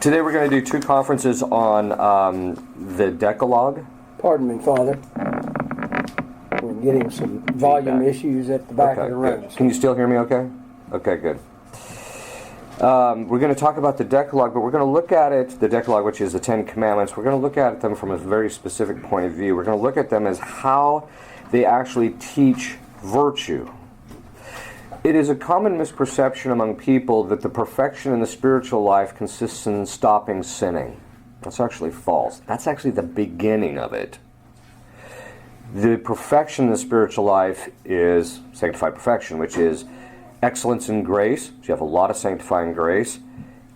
Today we're going to do two conferences on the Decalogue. Pardon me, Father. We're getting some volume issues at the back of the room. Good. Can you still hear me okay? Okay, good. We're going to talk about the Decalogue, but we're going to look at it, the Decalogue, which is the Ten Commandments, we're going to look at them from a very specific point of view. We're going to look at them as how they actually teach virtue. It is a common misperception among people that the perfection in the spiritual life consists in stopping sinning. That's actually false. That's actually the beginning of it. The perfection in the spiritual life is sanctified perfection, which is excellence in grace. So you have a lot of sanctifying grace,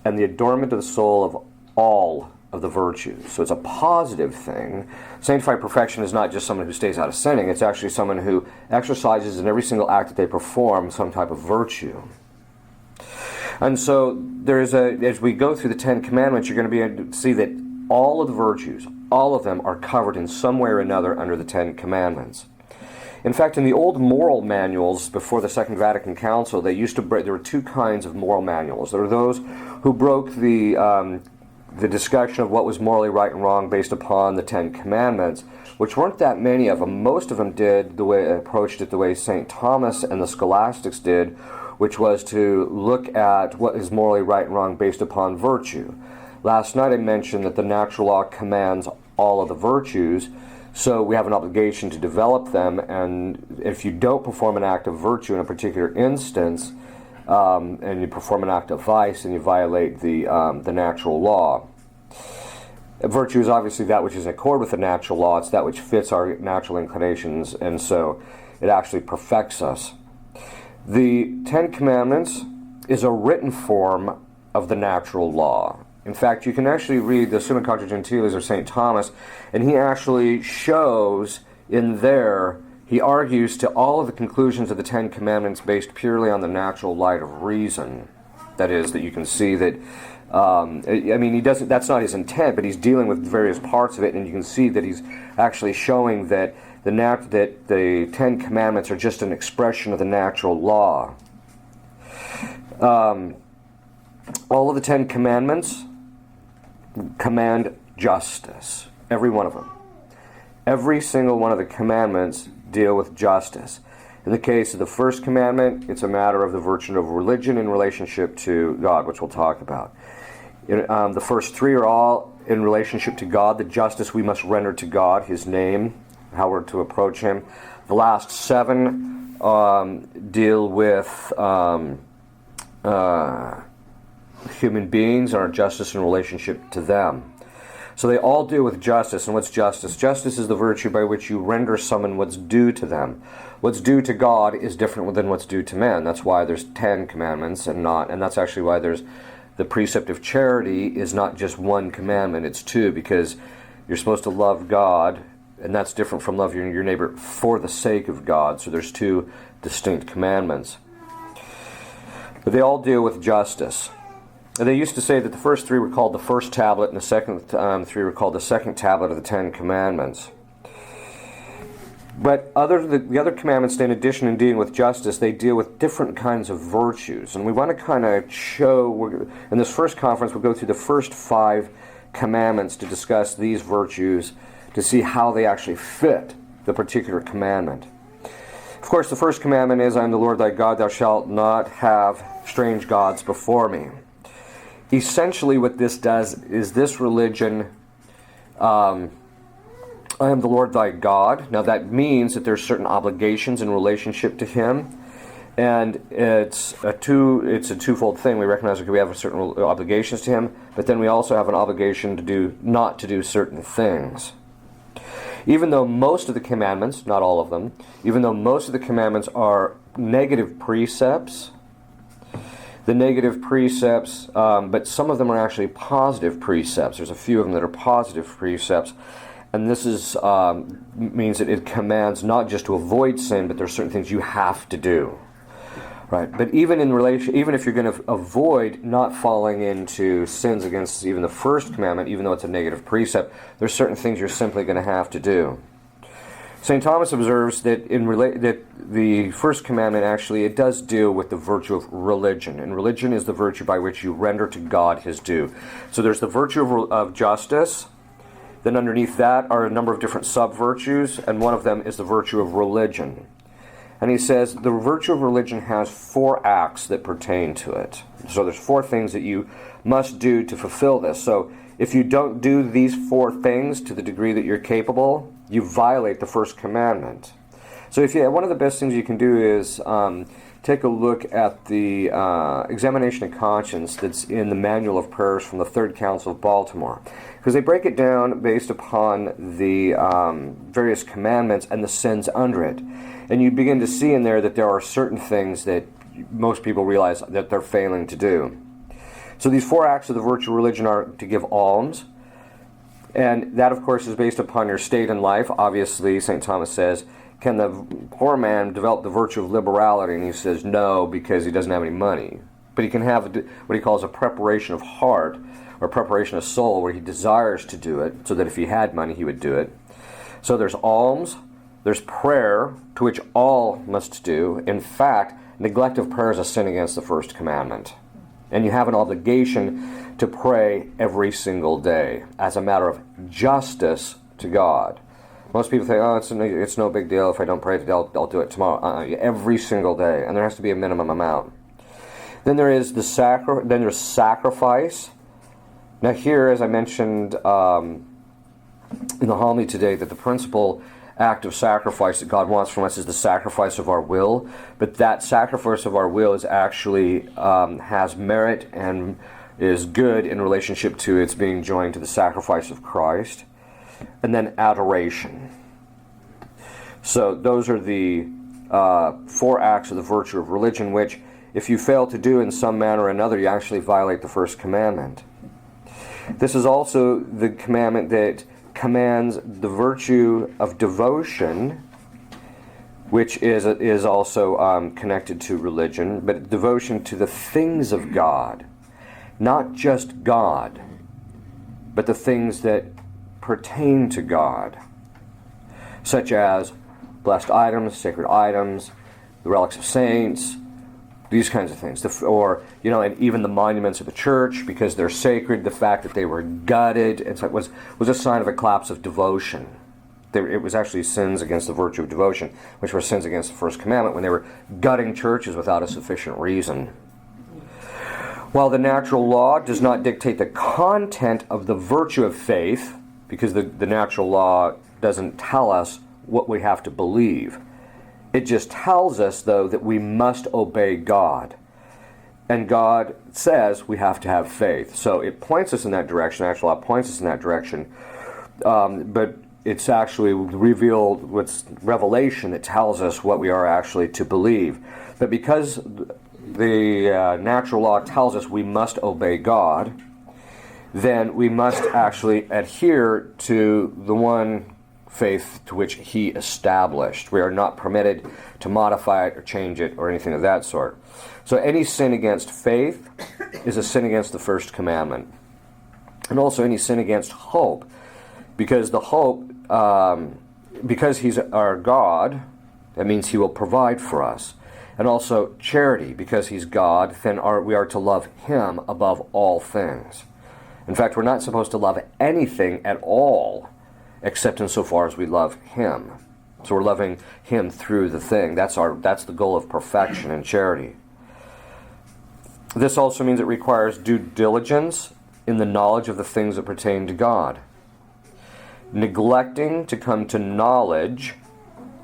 and the adornment of the soul of all of the virtues. So it's a positive thing. Sanctified perfection is not just someone who stays out of sinning. It's actually someone who exercises in every single act that they perform some type of virtue. And so as we go through the Ten Commandments, you're going to be able to see that all of the virtues, all of them are covered in some way or another under the Ten Commandments. In fact, in the old moral manuals before the Second Vatican Council, there were two kinds of moral manuals. There were those who broke the discussion of what was morally right and wrong based upon the Ten Commandments, which weren't that many of them. Most of them approached it the way St. Thomas and the scholastics did, which was to look at what is morally right and wrong based upon virtue. Last night I mentioned that the natural law commands all of the virtues, so we have an obligation to develop them, and if you don't perform an act of virtue in a particular instance, and you perform an act of vice, and you violate the natural law. Virtue is obviously that which is in accord with the natural law. It's that which fits our natural inclinations, and so it actually perfects us. The Ten Commandments is a written form of the natural law. In fact, you can actually read the Summa Contra Gentiles of St. Thomas, and he actually shows in there, he argues to all of the conclusions of the Ten Commandments based purely on the natural light of reason. That is, that you can see that, that's not his intent, but he's dealing with various parts of it, and you can see that he's actually showing that the Ten Commandments are just an expression of the natural law. All of the Ten Commandments command justice. Every one of them. Every single one of the commandments deal with justice. In the case of the first commandment, it's a matter of the virtue of religion in relationship to God, which we'll talk about. The first three are all in relationship to God, the justice we must render to God, His name, how we're to approach Him. The last seven deal with human beings and our justice in relationship to them. So they all deal with justice. And what's justice? Justice is the virtue by which you render someone what's due to them. What's due to God is different than what's due to men. That's why there's 10 commandments and that's actually why there's the precept of charity is not just one commandment, it's two, because you're supposed to love God, and that's different from loving your neighbor for the sake of God. So there's two distinct commandments. But they all deal with justice. They used to say that the first three were called the first tablet, and the second three were called the second tablet of the Ten Commandments. But the other commandments, in addition in dealing with justice, they deal with different kinds of virtues. And we want to kind of show, in this first conference, we'll go through the first 5 commandments to discuss these virtues, to see how they actually fit the particular commandment. Of course, the first commandment is, I am the Lord thy God, thou shalt not have strange gods before me. Essentially what this does is this religion, I am the Lord thy God. Now that means that there's certain obligations in relationship to Him, and it's a twofold thing. We recognize that we have certain obligations to Him, but then we also have an obligation not to do certain things. Even though most of the commandments, not all of them, even though most of the commandments are negative precepts, but some of them are actually positive precepts. There's a few of them that are positive precepts, and this means that it commands not just to avoid sin, but there's certain things you have to do. Right? But even if you're going to avoid not falling into sins against even the first commandment, even though it's a negative precept, there's certain things you're simply going to have to do. St. Thomas observes that that the first commandment actually, it does deal with the virtue of religion, and religion is the virtue by which you render to God his due. So there's the virtue of justice. Then underneath that are a number of different sub-virtues, and one of them is the virtue of religion. And he says the virtue of religion has 4 acts that pertain to it. So there's 4 things that you must do to fulfill this. So if you don't do these 4 things to the degree that you're capable, you violate the first commandment. So one of the best things you can do is take a look at the examination of conscience that's in the Manual of Prayers from the Third Council of Baltimore. Because they break it down based upon the various commandments and the sins under it. And you begin to see in there that there are certain things that most people realize that they're failing to do. So these 4 acts of the virtue of religion are to give alms. And that, of course, is based upon your state in life. Obviously, St. Thomas says, can the poor man develop the virtue of liberality? And he says no, because he doesn't have any money. But he can have what he calls a preparation of heart, or preparation of soul, where he desires to do it, so that if he had money, he would do it. So there's alms, there's prayer, to which all must do. In fact, neglect of prayer is a sin against the first commandment. And you have an obligation to pray every single day as a matter of justice to God. Most people think, oh, it's no big deal if I don't pray today, I'll do it tomorrow. Every single day, and there has to be a minimum amount. Then there is there's sacrifice. Now here, as I mentioned in the homily today, that the principal act of sacrifice that God wants from us is the sacrifice of our will. But that sacrifice of our will is actually has merit and is good in relationship to its being joined to the sacrifice of Christ. And then adoration. So those are the 4 acts of the virtue of religion, which if you fail to do in some manner or another, you actually violate the first commandment. This is also the commandment that commands the virtue of devotion, which is also connected to religion, but devotion to the things of God. Not just God, but the things that pertain to God, such as blessed items, sacred items, the relics of saints, these kinds of things. And even the monuments of the church, because they're sacred, the fact that they were gutted, was a sign of a collapse of devotion. It was actually sins against the virtue of devotion, which were sins against the first commandment, when they were gutting churches without a sufficient reason. While the natural law does not dictate the content of the virtue of faith, because the natural law doesn't tell us what we have to believe. It just tells us, though, that we must obey God. And God says we have to have faith. So it points us in that direction. Actual law points us in that direction. But it's actually revealed with revelation that tells us what we are actually to believe. But because the natural law tells us we must obey God, then we must actually adhere to the one faith to which he established. We are not permitted to modify it or change it or anything of that sort. So any sin against faith is a sin against the first commandment. And also any sin against hope, because the hope, because he's our God, that means he will provide for us. And also charity, because he's God, then we are to love him above all things. In fact, we're not supposed to love anything at all except insofar as we love him. So we're loving him through the thing. That's the goal of perfection and charity. This also means it requires due diligence in the knowledge of the things that pertain to God. Neglecting to come to knowledge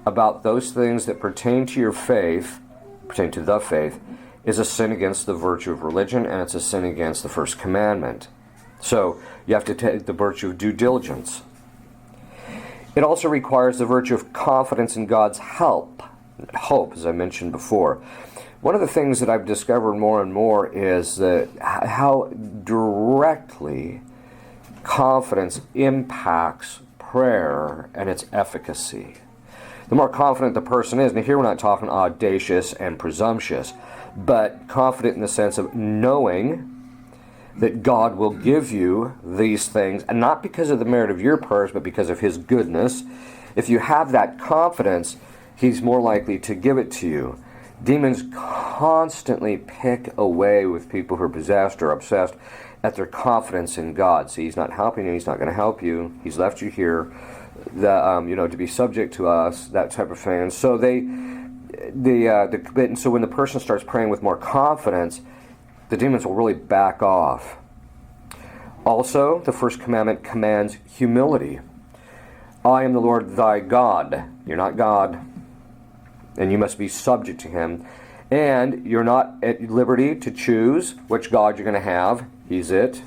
about those things that pertain to your faith, pertain to the faith, is a sin against the virtue of religion, and it's a sin against the first commandment. So you have to take the virtue of due diligence. It also requires the virtue of confidence in God's help, hope, as I mentioned before. One of the things that I've discovered more and more is that how directly confidence impacts prayer and its efficacy. The more confident the person is, and here we're not talking audacious and presumptuous, but confident in the sense of knowing that God will give you these things, and not because of the merit of your prayers, but because of his goodness, If you have that confidence, he's more likely to give it to you. Demons constantly pick away with people who are possessed or obsessed at their confidence in God. See, he's not helping you. He's not going to help you. He's left you here, to be subject to us, that type of thing. And so so when the person starts praying with more confidence, the demons will really back off. Also, the first commandment commands humility. I am the Lord thy God. You're not God. And you must be subject to him. And you're not at liberty to choose which God you're going to have. He's it.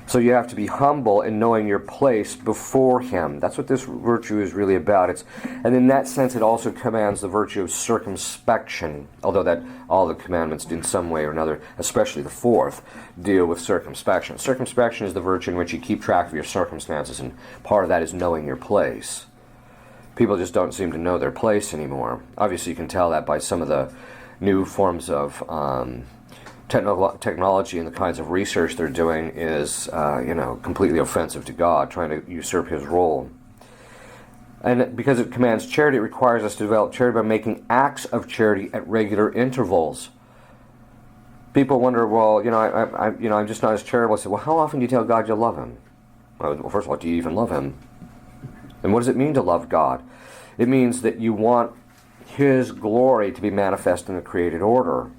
So you have to be humble in knowing your place before him. That's what this virtue is really about. And in that sense, it also commands the virtue of circumspection, although that all the commandments in some way or another, especially the fourth, deal with circumspection. Circumspection is the virtue in which you keep track of your circumstances, and part of that is knowing your place. People just don't seem to know their place anymore. Obviously, you can tell that by some of the new forms of technology and the kinds of research they're doing is, completely offensive to God, trying to usurp his role. And because it commands charity, it requires us to develop charity by making acts of charity at regular intervals. People wonder, well, I'm just not as charitable. I say, well, how often do you tell God you love him? Well, first of all, do you even love him? And what does it mean to love God? It means that you want his glory to be manifest in the created order.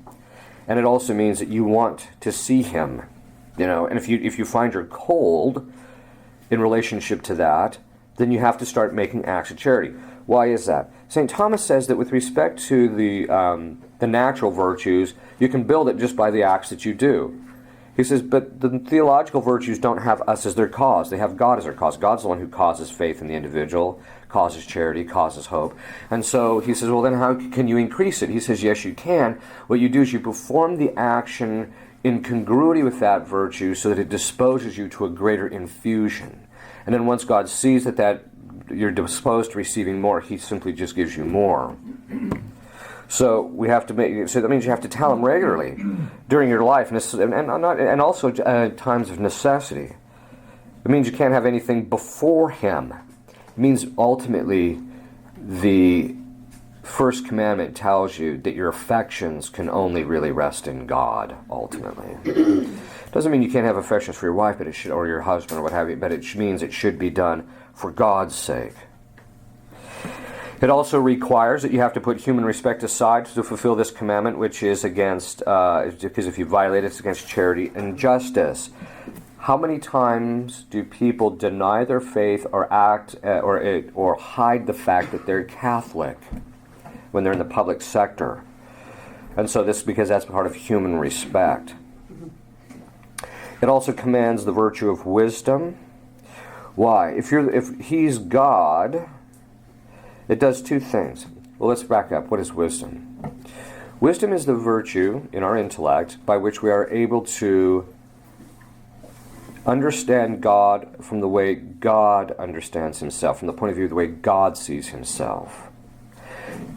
And it also means that you want to see him. And if you find you're cold in relationship to that, then you have to start making acts of charity. Why is that? St. Thomas says that with respect to the natural virtues, you can build it just by the acts that you do. He says, but the theological virtues don't have us as their cause. They have God as their cause. God's the one who causes faith in the individual, causes charity, causes hope. And so he says, well, then how can you increase it? He says, yes, you can. What you do is you perform the action in congruity with that virtue so that it disposes you to a greater infusion. And then once God sees that you're disposed to receiving more, he simply just gives you more. So we have to so that means you have to tell him regularly during your life, and also times of necessity. It means you can't have anything before him. It means ultimately the first commandment tells you that your affections can only really rest in God, ultimately. Doesn't mean you can't have affections for your wife, or your husband, or what have you, but it means it should be done for God's sake. It also requires that you have to put human respect aside to fulfill this commandment, which is against, because if you violate it, it's against charity and justice. How many times do people deny their faith or act or hide the fact that they're Catholic when they're in the public sector? And so because that's part of human respect. It also commands the virtue of wisdom. Why? If he's God, it does two things. Well, let's back up. What is wisdom? Wisdom is the virtue in our intellect by which we are able to understand God from the way God understands himself, from the point of view of the way God sees himself.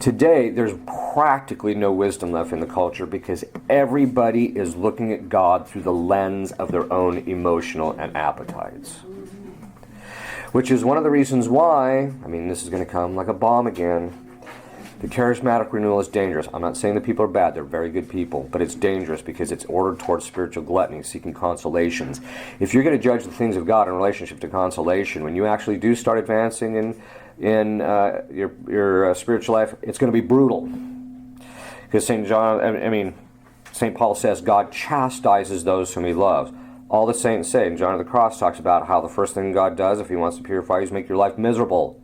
Today, there's practically no wisdom left in the culture because everybody is looking at God through the lens of their own emotional and appetites. Which is one of the reasons why, this is going to come like a bomb again, the charismatic renewal is dangerous. I'm not saying that people are bad, they're very good people, but it's dangerous because it's ordered towards spiritual gluttony, seeking consolations. If you're going to judge the things of God in relationship to consolation, when you actually do start advancing in your spiritual life, it's going to be brutal. Because St. Paul says God chastises those whom he loves. All the saints say, and John of the Cross talks about how the first thing God does if he wants to purify you is make your life miserable.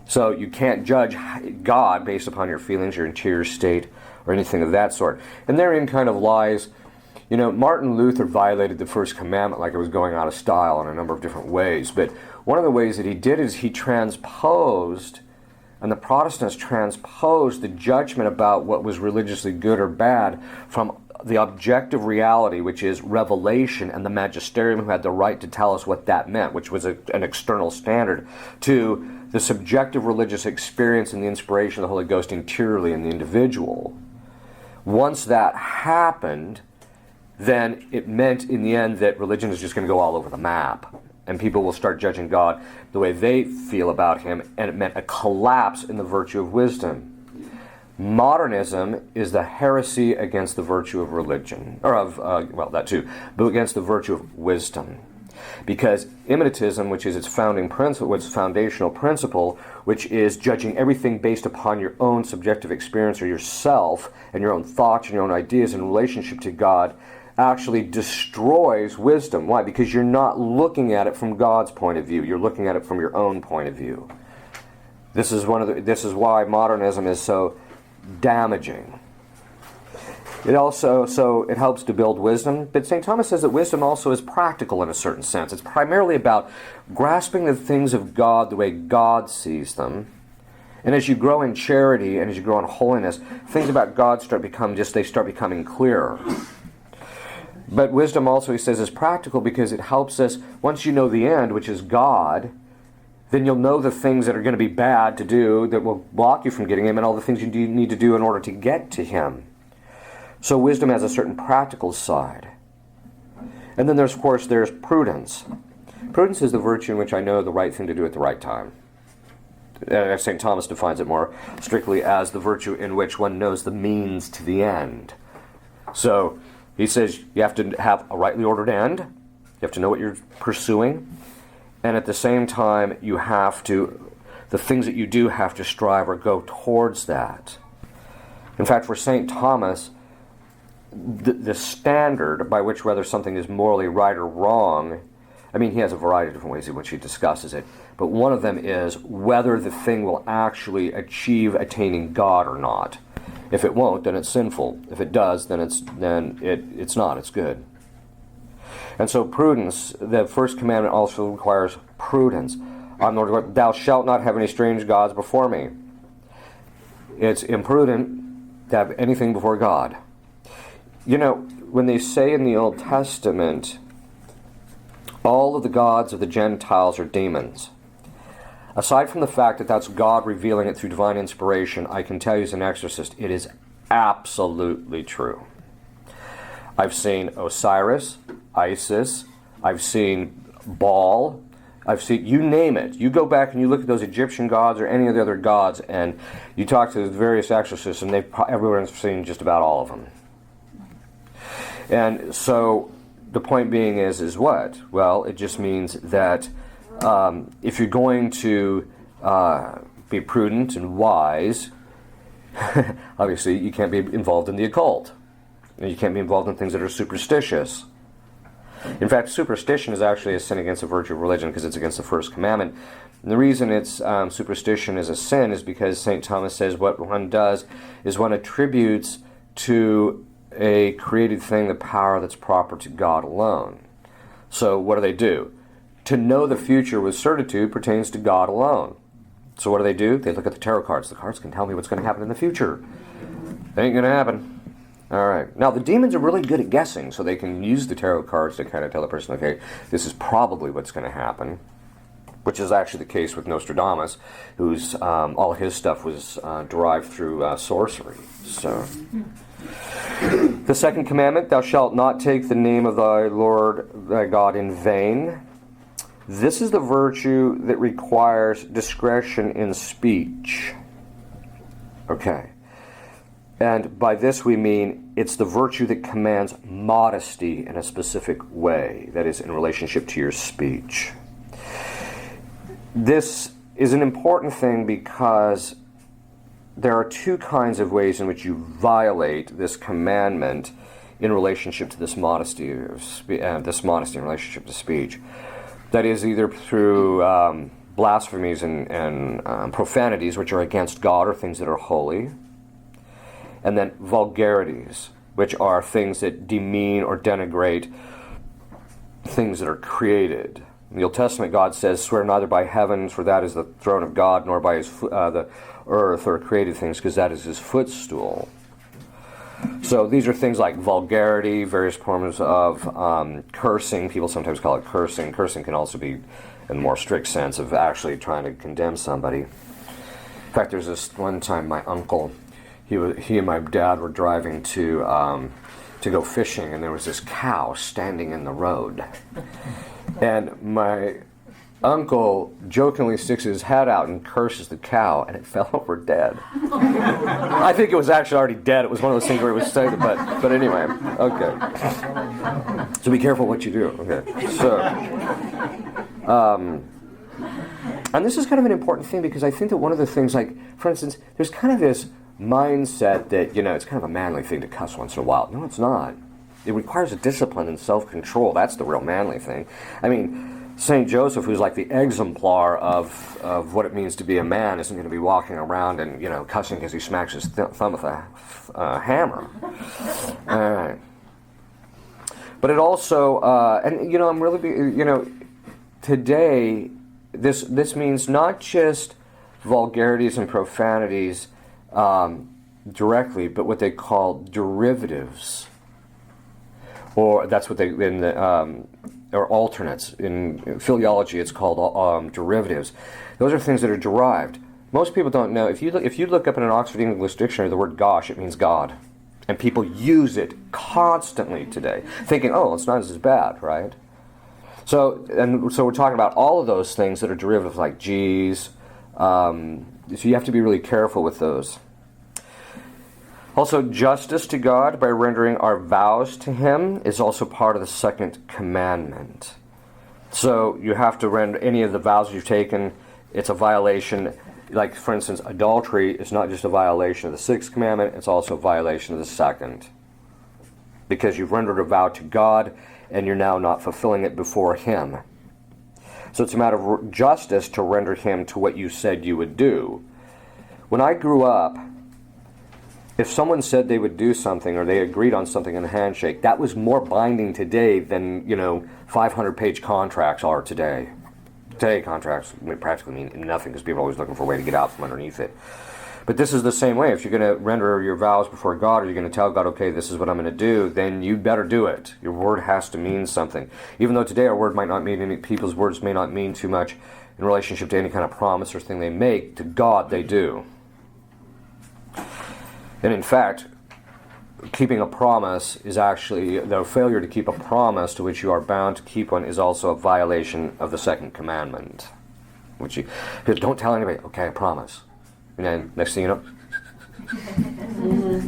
So you can't judge God based upon your feelings, your interior state, or anything of that sort. And therein kind of lies, Martin Luther violated the first commandment like it was going out of style in a number of different ways. But one of the ways that he did is he transposed, and the Protestants transposed the judgment about what was religiously good or bad from the objective reality, which is revelation, and the magisterium who had the right to tell us what that meant, which was an external standard, to the subjective religious experience and the inspiration of the Holy Ghost interiorly in the individual. Once that happened, then it meant in the end that religion is just going to go all over the map. and people will start judging God the way they feel about him, and it meant a collapse in the virtue of wisdom. Modernism is the heresy against the virtue of religion, or of, well, that too, but against the virtue of wisdom. Because immanentism, which is its founding principle, its foundational principle, which is judging everything based upon your own subjective experience or yourself and your own thoughts and your own ideas in relationship to God, actually destroys wisdom. Why? Because you're not looking at it from God's point of view. You're looking at it from your own point of view. This is why modernism is so damaging. It helps to build wisdom, but St. Thomas says that wisdom also is practical in a certain sense. It's primarily about grasping the things of God the way God sees them. And as you grow in charity and as you grow in holiness, things about God start becoming clearer. But wisdom also, he says, is practical because it helps us, once you know the end, which is God, then you'll know the things that are going to be bad to do that will block you from getting him, and all the things you need to do in order to get to him. So wisdom has a certain practical side. And then there's prudence. Prudence is the virtue in which I know the right thing to do at the right time. St. Thomas defines it more strictly as the virtue in which one knows the means to the end. So he says you have to have a rightly ordered end. You have to know what you're pursuing. And at the same time, the things that you do have to strive or go towards that. In fact, for St. Thomas, the standard by which whether something is morally right or wrong, I mean, he has a variety of different ways in which he discusses it, but one of them is whether the thing will actually achieve attaining God or not. If it won't, then it's sinful. If it does, then it's not. It's good. And so prudence, the first commandment also requires prudence. Thou shalt not have any strange gods before me. It's imprudent to have anything before God. You know, when they say in the Old Testament, all of the gods of the Gentiles are demons, aside from the fact that that's God revealing it through divine inspiration, I can tell you as an exorcist, it is absolutely true. I've seen Osiris, Isis, I've seen Baal, I've seen, you name it. You go back and you look at those Egyptian gods or any of the other gods, and you talk to the various exorcists, and everyone's seen just about all of them. And so the point being is what? Well, it just means that if you're going to be prudent and wise, obviously you can't be involved in the occult. You can't be involved in things that are superstitious. In fact, superstition is actually a sin against the virtue of religion because it's against the first commandment. And the reason it's superstition is a sin is because St. Thomas says what one does is one attributes to a created thing the power that's proper to God alone. So what do? To know the future with certitude pertains to God alone. So what do? They look at the tarot cards. The cards can tell me what's going to happen in the future. It ain't going to happen. All right. Now, the demons are really good at guessing, so they can use the tarot cards to kind of tell the person, okay, this is probably what's going to happen, which is actually the case with Nostradamus, whose all his stuff was derived through sorcery. So, the second commandment, thou shalt not take the name of thy Lord thy God in vain. This is the virtue that requires discretion in speech. Okay. And by this we mean it's the virtue that commands modesty in a specific way, that is, in relationship to your speech. This is an important thing because there are two kinds of ways in which you violate this commandment in relationship to this modesty in relationship to speech. That is either through blasphemies and profanities, which are against God or things that are holy, and then vulgarities, which are things that demean or denigrate things that are created. In the Old Testament, God says, swear neither by heavens, for that is the throne of God, nor by the earth or created things, because that is his footstool. So these are things like vulgarity, various forms of cursing. People sometimes call it cursing. Cursing can also be, in a more strict sense, of actually trying to condemn somebody. In fact, there's this one time my uncle, he and my dad were driving to go fishing, and there was this cow standing in the road. And my uncle jokingly sticks his head out and curses the cow, and it fell over dead. I think it was actually already dead. It was one of those things where it was saying, but anyway, okay. So be careful what you do. Okay. So, and this is kind of an important thing because I think that one of the things, like, for instance, there's kind of this mindset that, it's kind of a manly thing to cuss once in a while. No, it's not. It requires a discipline and self-control. That's the real manly thing. I mean, St. Joseph, who's like the exemplar of what it means to be a man, isn't going to be walking around and, cussing because he smacks his thumb with a hammer. All right. But it also, I'm really, today, this means not just vulgarities and profanities directly, but what they call derivatives, or that's what they or alternates. In philology, it's called derivatives. Those are things that are derived. Most people don't know. If you look up in an Oxford English Dictionary the word "gosh," it means God, and people use it constantly today, thinking, "Oh, it's not as bad," right? So we're talking about all of those things that are derivatives, like geez. So you have to be really careful with those. Also, justice to God by rendering our vows to Him is also part of the second commandment. So you have to render any of the vows you've taken. It's a violation. Like, for instance, adultery is not just a violation of the sixth commandment, it's also a violation of the second. Because you've rendered a vow to God, and you're now not fulfilling it before Him. So it's a matter of justice to render Him to what you said you would do. When I grew up, if someone said they would do something or they agreed on something in a handshake, that was more binding today than, 500-page contracts are today. Today, contracts practically mean nothing because people are always looking for a way to get out from underneath it. But this is the same way. If you're going to render your vows before God, or you're going to tell God, okay, this is what I'm going to do, then you better do it. Your word has to mean something. Even though today our word might not mean any, people's words may not mean too much in relationship to any kind of promise or thing they make, to God they do. And in fact, keeping a promise is actually, the failure to keep a promise to which you are bound to keep one is also a violation of the second commandment. Which you don't tell anybody, okay, I promise. And then next thing you know,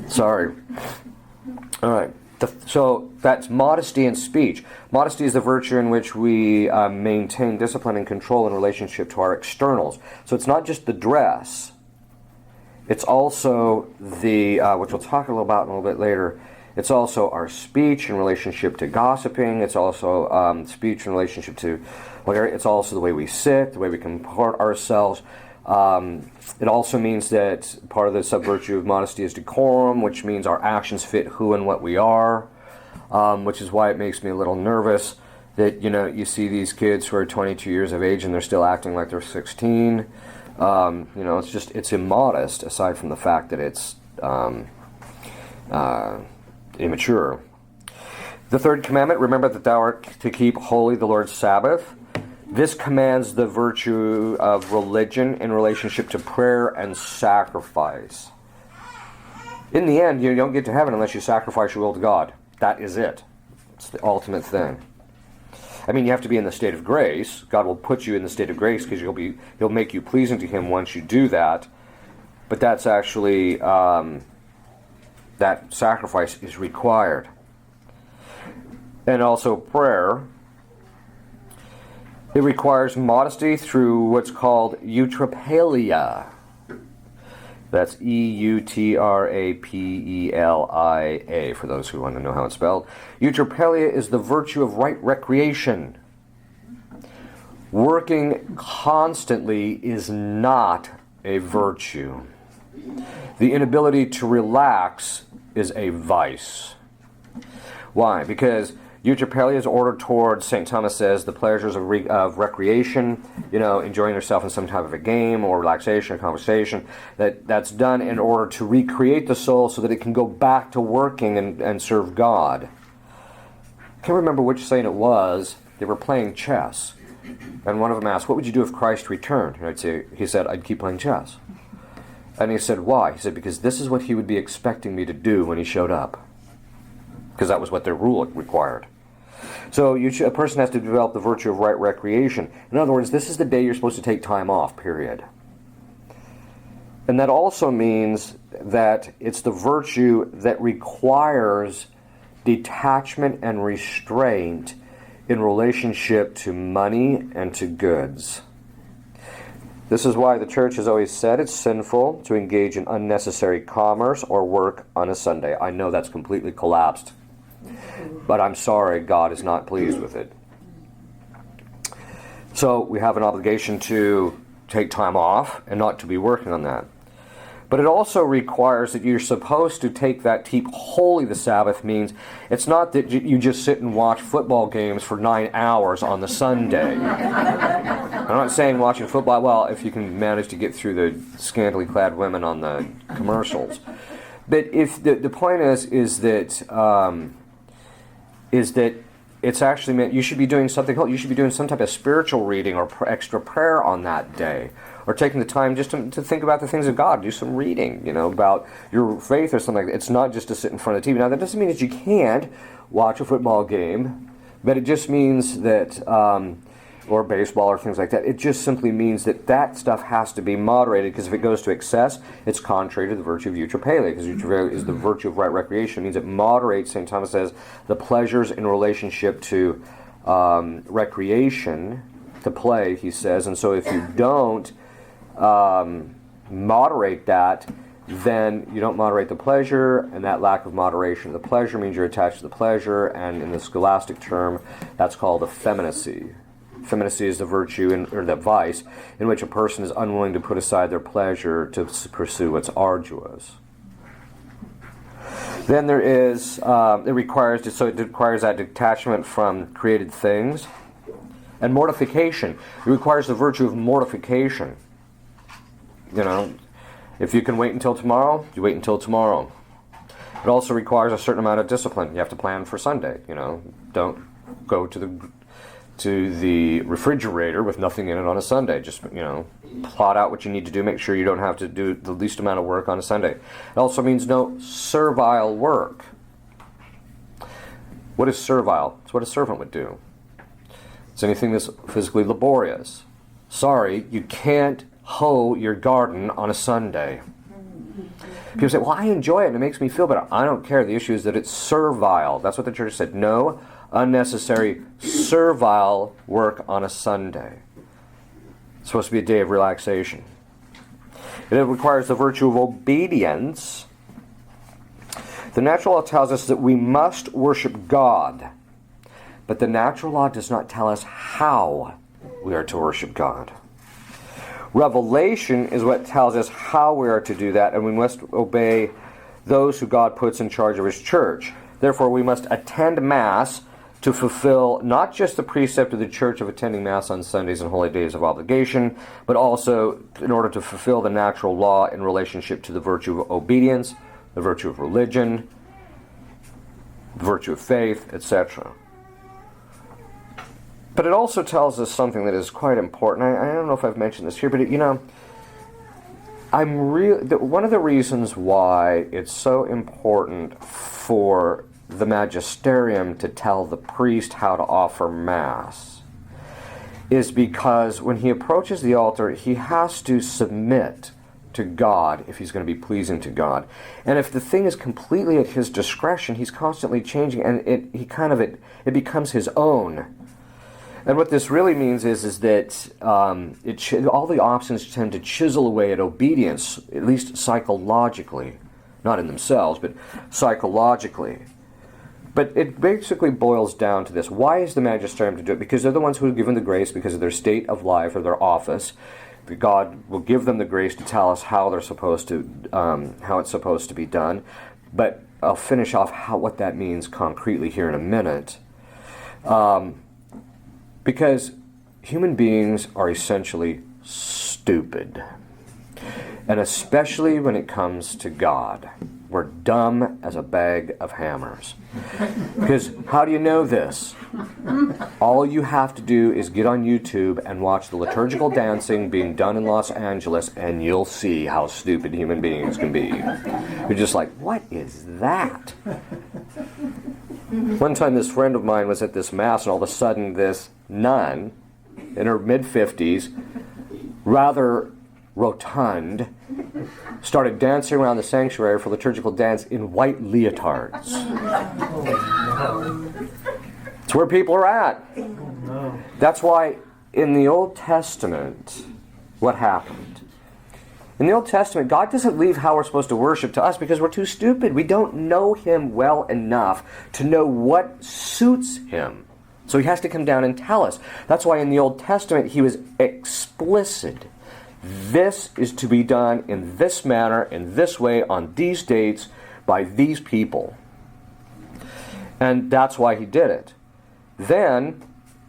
sorry. All right. So that's modesty in speech. Modesty is the virtue in which we maintain discipline and control in relationship to our externals. So it's not just the dress. It's also the, which we'll talk a little about in a little bit later, it's also our speech in relationship to gossiping. It's also speech in relationship to, it's also the way we sit, the way we comport ourselves. It also means that part of the sub-virtue of modesty is decorum, which means our actions fit who and what we are, which is why it makes me a little nervous that, you see these kids who are 22 years of age and they're still acting like they're 16. It's immodest, aside from the fact that it's immature. The third commandment, remember that thou art to keep holy the Lord's Sabbath. This commands the virtue of religion in relationship to prayer and sacrifice. In the end, you don't get to heaven unless you sacrifice your will to God. That is it. It's the ultimate thing. I mean, you have to be in the state of grace. God will put you in the state of grace because He'll make you pleasing to Him once you do that. But that's actually, that sacrifice is required. And also prayer. It requires modesty through what's called eutrapelia. That's eutrapelia, for those who want to know how it's spelled. Eutrapelia is the virtue of right recreation. Working constantly is not a virtue. The inability to relax is a vice. Why? Because eutrapelia is ordered towards, St. Thomas says, the pleasures of recreation, enjoying yourself in some type of a game or relaxation or conversation. That's done in order to recreate the soul so that it can go back to working and serve God. I can't remember which saint it was. They were playing chess. And one of them asked, what would you do if Christ returned? And he said, I'd keep playing chess. And he said, why? He said, because this is what He would be expecting me to do when He showed up. Because that was what their rule required. So a person has to develop the virtue of right recreation. In other words, this is the day you're supposed to take time off, period. And that also means that it's the virtue that requires detachment and restraint in relationship to money and to goods. This is why the church has always said it's sinful to engage in unnecessary commerce or work on a Sunday. I know that's completely collapsed, but I'm sorry, God is not pleased with it. So we have an obligation to take time off and not to be working on that. But it also requires that you're supposed to take that, keep holy the Sabbath means it's not that you just sit and watch football games for 9 hours on the Sunday. I'm not saying watching football, well, if you can manage to get through the scantily clad women on the commercials. But if the point is that it's actually meant you should be doing something else. You should be doing some type of spiritual reading or extra prayer on that day. Or taking the time just to think about the things of God. Do some reading, about your faith or something like that. It's not just to sit in front of the TV. Now, that doesn't mean that you can't watch a football game, but it just means that, or baseball or things like that, it just simply means that stuff has to be moderated, because if it goes to excess, it's contrary to the virtue of eutrapelia, because eutrapelia is the virtue of right recreation. It means it moderates, St. Thomas says, the pleasures in relationship to recreation, to play, he says, and so if you don't moderate that, then you don't moderate the pleasure, and that lack of moderation of the pleasure means you're attached to the pleasure, and in the scholastic term, that's called effeminacy. Effeminacy is the virtue, or the vice, in which a person is unwilling to put aside their pleasure to pursue what's arduous. Then there is, it requires that detachment from created things, and mortification. It requires the virtue of mortification. If you can wait until tomorrow, you wait until tomorrow. It also requires a certain amount of discipline. You have to plan for Sunday. Don't go to the refrigerator with nothing in it on a Sunday. Just plot out what you need to do. Make sure you don't have to do the least amount of work on a Sunday. It also means no servile work. What is servile? It's what a servant would do. It's anything that's physically laborious. Sorry, you can't hoe your garden on a Sunday. People say, well, I enjoy it and it makes me feel better. I don't care. The issue is that it's servile. That's what the church said. No unnecessary servile work on a Sunday. It's supposed to be a day of relaxation. It requires the virtue of obedience. The natural law tells us that we must worship God, but the natural law does not tell us how we are to worship God. Revelation is what tells us how we are to do that, and we must obey those who God puts in charge of His church. Therefore, we must attend Mass to fulfill not just the precept of the church of attending Mass on Sundays and holy days of obligation, but also in order to fulfill the natural law in relationship to the virtue of obedience, the virtue of religion, the virtue of faith, etc. But it also tells us something that is quite important. I don't know if I've mentioned this here, but one of the reasons why it's so important for the magisterium to tell the priest how to offer Mass is because when he approaches the altar, he has to submit to God if he's going to be pleasing to God. And if the thing is completely at his discretion, he's constantly changing, and it becomes his own. And what this really means is that all the options tend to chisel away at obedience, at least psychologically, not in themselves, but psychologically. But it basically boils down to this. Why is the magisterium to do it? Because they're the ones who are given the grace because of their state of life or their office. God will give them the grace to tell us how they're supposed to, how it's supposed to be done. But I'll finish off what that means concretely here in a minute. Because human beings are essentially stupid. And especially when it comes to God. We're dumb as a bag of hammers. Because how do you know this? All you have to do is get on YouTube and watch the liturgical dancing being done in Los Angeles, and you'll see how stupid human beings can be. You're just like, what is that? One time this friend of mine was at this mass, and all of a sudden this nun in her mid-50s, rather rotund, started dancing around the sanctuary for liturgical dance in white leotards. It's where people are at. That's why in the Old Testament, what happened? In the Old Testament, God doesn't leave how we're supposed to worship to us because we're too stupid. We don't know Him well enough to know what suits Him. So He has to come down and tell us. That's why in the Old Testament, He was explicit. This is to be done in this manner, in this way, on these dates, by these people. And that's why He did it. Then,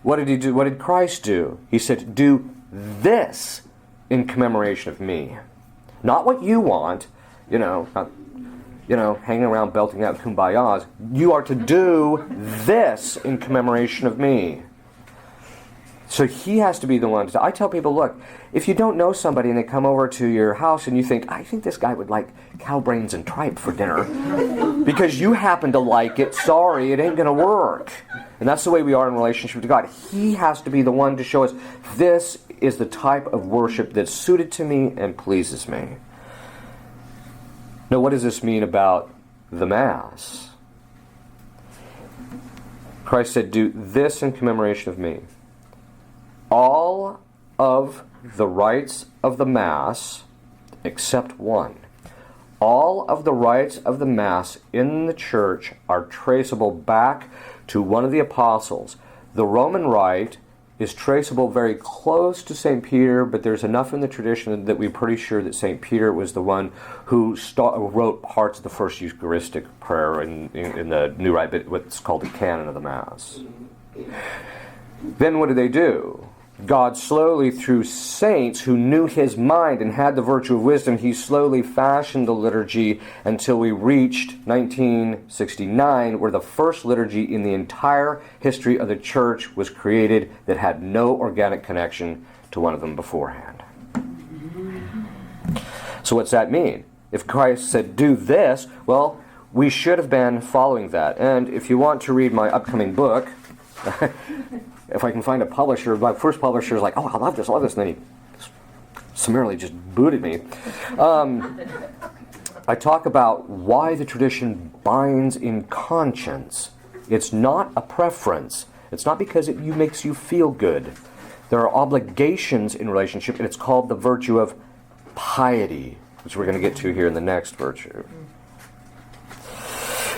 what did He do? What did Christ do? He said, do this in commemoration of me. Not what you want, not, hanging around belting out kumbayas. You are to do this in commemoration of me. So He has to be the one to... I tell people, look, if you don't know somebody and they come over to your house and you think, I think this guy would like cow brains and tripe for dinner, because you happen to like it, sorry, it ain't going to work. And that's the way we are in relationship to God. He has to be the one to show us, this is the type of worship that's suited to me and pleases me. Now, what does this mean about the Mass? Christ said, do this in commemoration of me. All of the rites of the Mass, except one. All of the rites of the Mass in the Church are traceable back to one of the apostles. The Roman rite is traceable very close to St. Peter, but there's enough in the tradition that we're pretty sure that St. Peter was the one who wrote parts of the first Eucharistic prayer in the New Rite, but what's called the canon of the Mass. Then what do? God slowly, through saints who knew His mind and had the virtue of wisdom, He slowly fashioned the liturgy until we reached 1969, where the first liturgy in the entire history of the Church was created that had no organic connection to one of them beforehand. So what's that mean? If Christ said, do this, well, we should have been following that. And if you want to read my upcoming book... If I can find a publisher, my first publisher is like, oh, I love this, and then he summarily just booted me. I talk about why the tradition binds in conscience. It's not a preference. It's not because it makes you feel good. There are obligations in relationship, and it's called the virtue of piety, which we're going to get to here in the next virtue.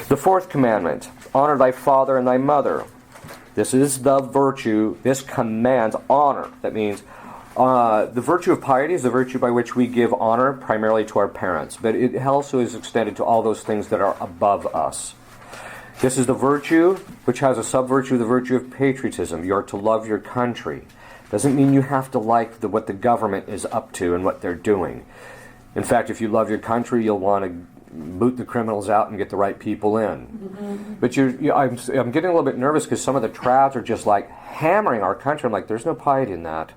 The fourth commandment, honor thy father and thy mother. This is the virtue, this commands honor. That means the virtue of piety is the virtue by which we give honor primarily to our parents. But it also is extended to all those things that are above us. This is the virtue which has a sub-virtue, the virtue of patriotism. You are to love your country. Doesn't mean you have to like what the government is up to and what they're doing. In fact, if you love your country, you'll want to boot the criminals out and get the right people in. Mm-hmm. But I'm getting a little bit nervous because some of the trads are just like hammering our country. I'm like, there's no piety in that.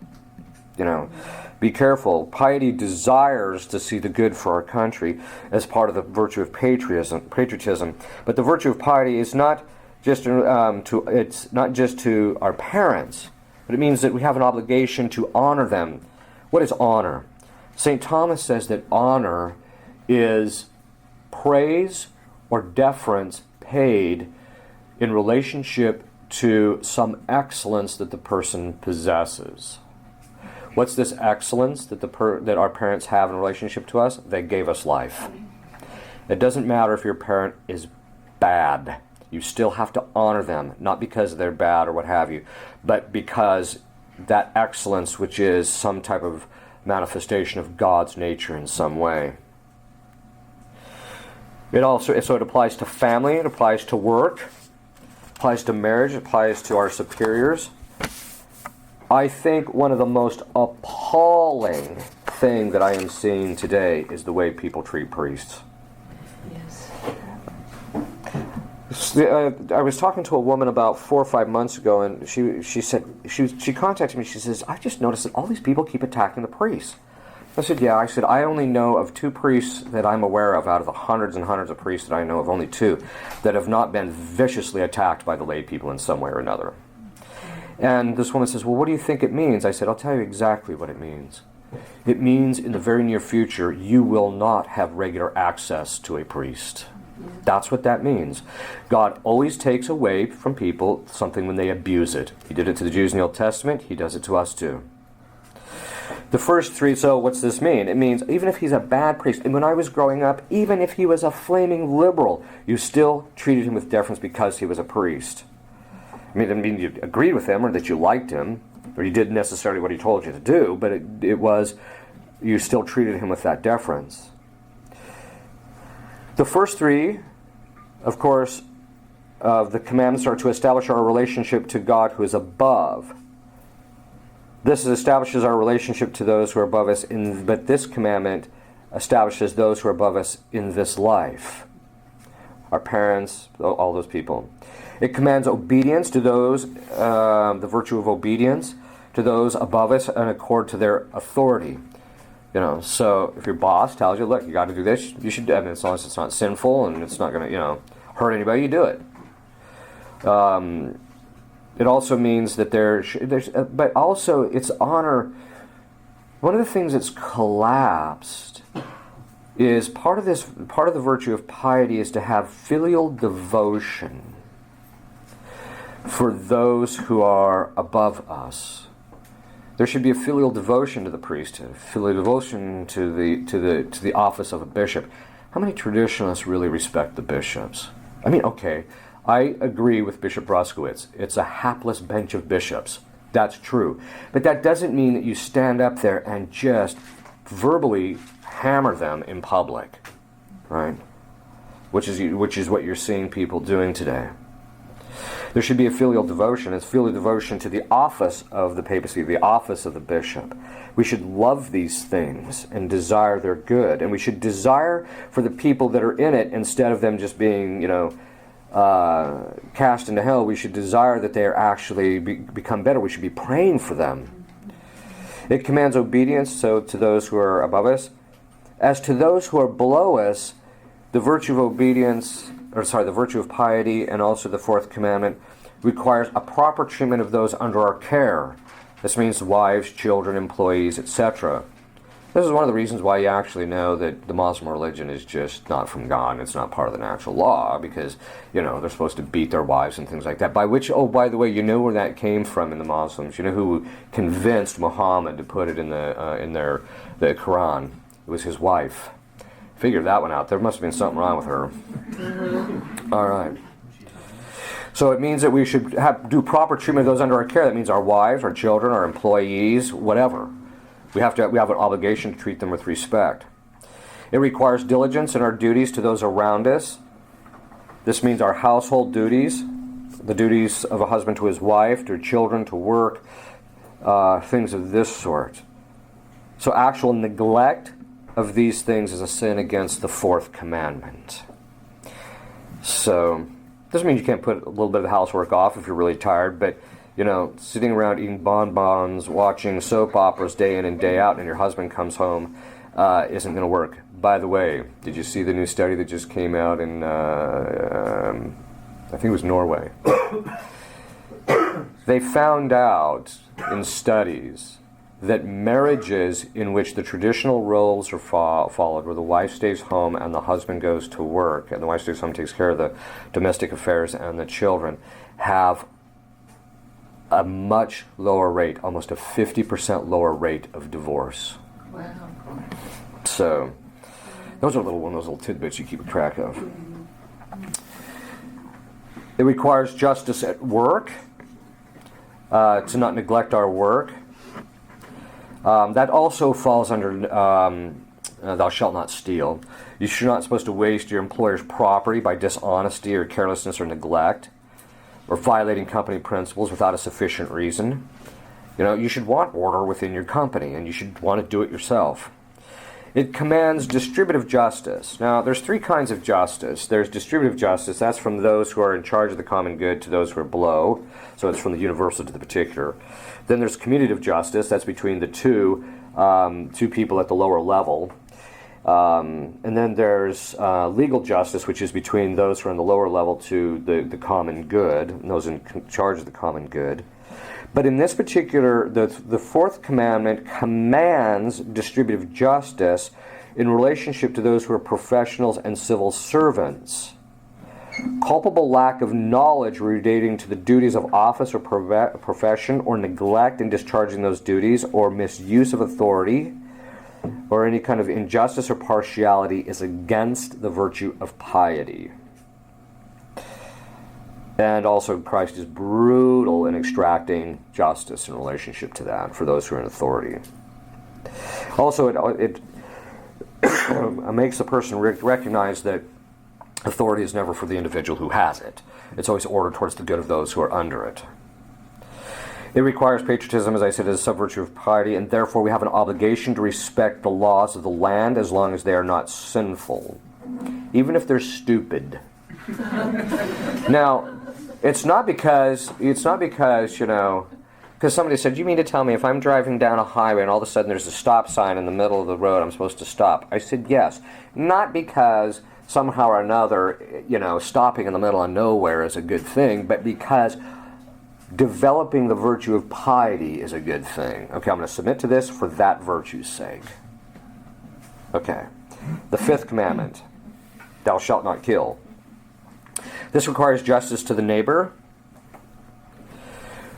Be careful. Piety desires to see the good for our country as part of the virtue of patriotism. But the virtue of piety is not just it's not just to our parents, but it means that we have an obligation to honor them. What is honor? St. Thomas says that honor is praise or deference paid in relationship to some excellence that the person possesses. What's this excellence that that our parents have in relationship to us? They gave us life. It doesn't matter if your parent is bad. You still have to honor them, not because they're bad or what have you, but because that excellence, which is some type of manifestation of God's nature in some way. It applies to family, it applies to work, it applies to marriage, it applies to our superiors. I think one of the most appalling thing that I am seeing today is the way people treat priests. Yes. I was talking to a woman about 4 or 5 months ago, and she said she contacted me. She says, "I just noticed that all these people keep attacking the priests. I said, yeah. I said, I only know of 2 priests that I'm aware of out of the hundreds and hundreds of priests that I know of, only 2 that have not been viciously attacked by the lay people in some way or another. And this woman says, well, what do you think it means? I said, I'll tell you exactly what it means. It means in the very near future, you will not have regular access to a priest. That's what that means. God always takes away from people something when they abuse it. He did it to the Jews in the Old Testament. He does it to us too. The first 3, so what's this mean? It means even if he's a bad priest, and when I was growing up, even if he was a flaming liberal, you still treated him with deference because he was a priest. I mean, it didn't mean you agreed with him or that you liked him, or you did necessarily what he told you to do, but it was, you still treated him with that deference. The first 3, of course, of the commandments are to establish our relationship to God who is above. This establishes our relationship to those who are above us, but this commandment establishes those who are above us in this life. Our parents, all those people. It commands obedience to those, the virtue of obedience, to those above us in accord to their authority. You know, so if your boss tells you, look, you got to do this, you should, I mean, as long as it's not sinful and it's not going to, you know, hurt anybody, you do it. It also means that but also it's honor. One of the things that's collapsed is part of the virtue of piety is to have filial devotion for those who are above us. There should be a filial devotion to the priesthood, filial devotion to the office of a bishop. How many traditionalists really respect the bishops? I mean, okay, I agree with Bishop Broskowitz. It's a hapless bench of bishops. That's true. But that doesn't mean that you stand up there and just verbally hammer them in public, right? Which is what you're seeing people doing today. There should be a filial devotion. It's filial devotion to the office of the papacy, the office of the bishop. We should love these things and desire their good. And we should desire for the people that are in it, instead of them just being, you know, cast into hell, we should desire that they are actually become better. We should be praying for them. It commands obedience, so to those who are above us. As to those who are below us, the virtue of obedience, the virtue of piety, and also the 4th commandment requires a proper treatment of those under our care. This means wives, children, employees, etc. This is one of the reasons why you actually know that the Muslim religion is just not from God. It's not part of the natural law, because, you know, they're supposed to beat their wives and things like that. By which, oh, by the way, you know where that came from in the Muslims. You know who convinced Muhammad to put it in the Quran? It was his wife. Figure that one out. There must have been something wrong with her. All right. So it means that we should do proper treatment of those under our care. That means our wives, our children, our employees, whatever. We have an obligation to treat them with respect. It requires diligence in our duties to those around us. This means our household duties, the duties of a husband to his wife, to children, to work, things of this sort. So actual neglect of these things is a sin against the 4th commandment. So, doesn't mean you can't put a little bit of the housework off if you're really tired, but, you know, sitting around eating bonbons, watching soap operas day in and day out, and your husband comes home, isn't going to work. By the way, did you see the new study that just came out in, I think it was Norway? They found out in studies that marriages in which the traditional roles are followed, where the wife stays home and the husband goes to work, and the wife stays home and takes care of the domestic affairs and the children, have a much lower rate, almost a 50% lower rate of divorce. Wow. So, those are one of those little tidbits you keep track of. It requires justice at work, to not neglect our work. That also falls under thou shalt not steal. You're not supposed to waste your employer's property by dishonesty or carelessness or neglect, or violating company principles without a sufficient reason. You know, you should want order within your company, and you should want to do it yourself. It commands distributive justice. Now, there's 3 kinds of justice. There's distributive justice. That's from those who are in charge of the common good to those who are below. So it's from the universal to the particular. Then there's commutative justice. That's between the two, to people at the lower level. And then there's legal justice, which is between those who are on the lower level to the common good, and those in charge of the common good. But in this particular, the fourth commandment commands distributive justice in relationship to those who are professionals and civil servants. Culpable lack of knowledge relating to the duties of office or profession, or neglect in discharging those duties, or misuse of authority, or any kind of injustice or partiality is against the virtue of piety. And also Christ is brutal in extracting justice in relationship to that for those who are in authority. Also, it makes the person recognize that authority is never for the individual who has it. It's always ordered towards the good of those who are under it. It requires patriotism, as I said, as a sub-virtue of piety, and therefore we have an obligation to respect the laws of the land as long as they are not sinful, even if they're stupid. Now, it's not because, because somebody said, you mean to tell me if I'm driving down a highway and all of a sudden there's a stop sign in the middle of the road, I'm supposed to stop? I said, yes. Not because somehow or another, stopping in the middle of nowhere is a good thing, but because developing the virtue of piety is a good thing. Okay, I'm going to submit to this for that virtue's sake. Okay. The fifth commandment, thou shalt not kill. This requires justice to the neighbor,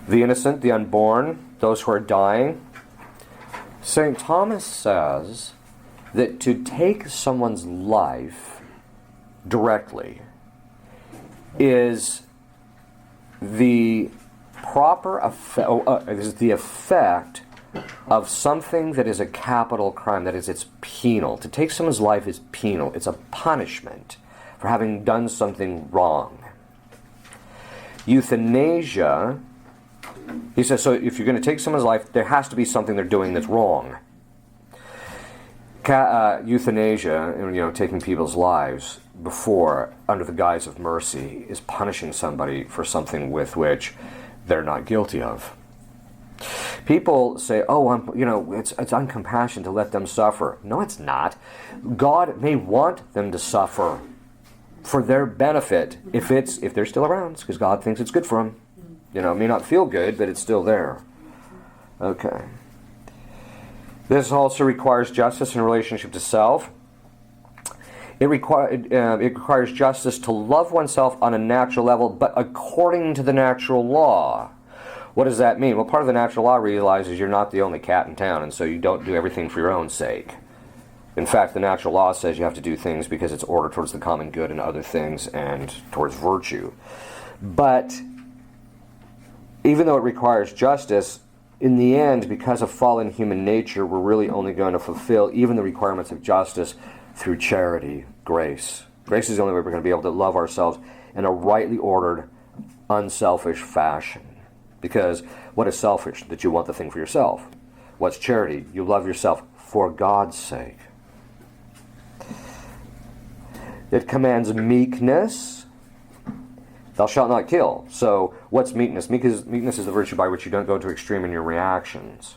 the innocent, the unborn, those who are dying. St. Thomas says that to take someone's life directly is the proper is the effect of something that is a capital crime. That is, it's penal. To take someone's life is penal. It's a punishment for having done something wrong. Euthanasia, he says, so if you're going to take someone's life, there has to be something they're doing that's wrong. Euthanasia, taking people's lives before, under the guise of mercy, is punishing somebody for something with which they're not guilty of. People say, it's uncompassionate to let them suffer. No, it's not. God may want them to suffer for their benefit if they're still around, because God thinks it's good for them. It may not feel good, but it's still there. Okay. This also requires justice in relationship to self. It requires justice to love oneself on a natural level, but according to the natural law. What does that mean? Well, part of the natural law realizes you're not the only cat in town, and so you don't do everything for your own sake. In fact, the natural law says you have to do things because it's ordered towards the common good and other things and towards virtue. But even though it requires justice, in the end, because of fallen human nature, we're really only going to fulfill even the requirements of justice through charity, grace. Grace is the only way we're going to be able to love ourselves in a rightly ordered, unselfish fashion. Because what is selfish? That you want the thing for yourself. What's charity? You love yourself for God's sake. It commands meekness. Thou shalt not kill. So what's meekness? Meekness is the virtue by which you don't go to extreme in your reactions.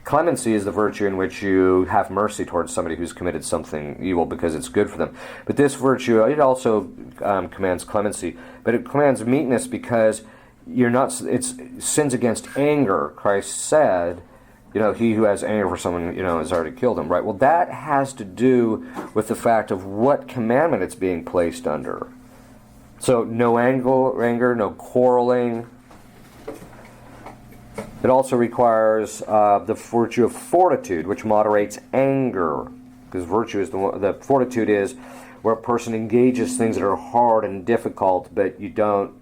Clemency is the virtue in which you have mercy towards somebody who's committed something evil because it's good for them. But this virtue, it also commands clemency, but it commands meekness because it's sins against anger. Christ said, he who has anger for someone, has already killed him, right? Well, that has to do with the fact of what commandment it's being placed under. So no anger, no quarreling. It also requires the virtue of fortitude, which moderates anger, because virtue is the fortitude is where a person engages things that are hard and difficult, but you don't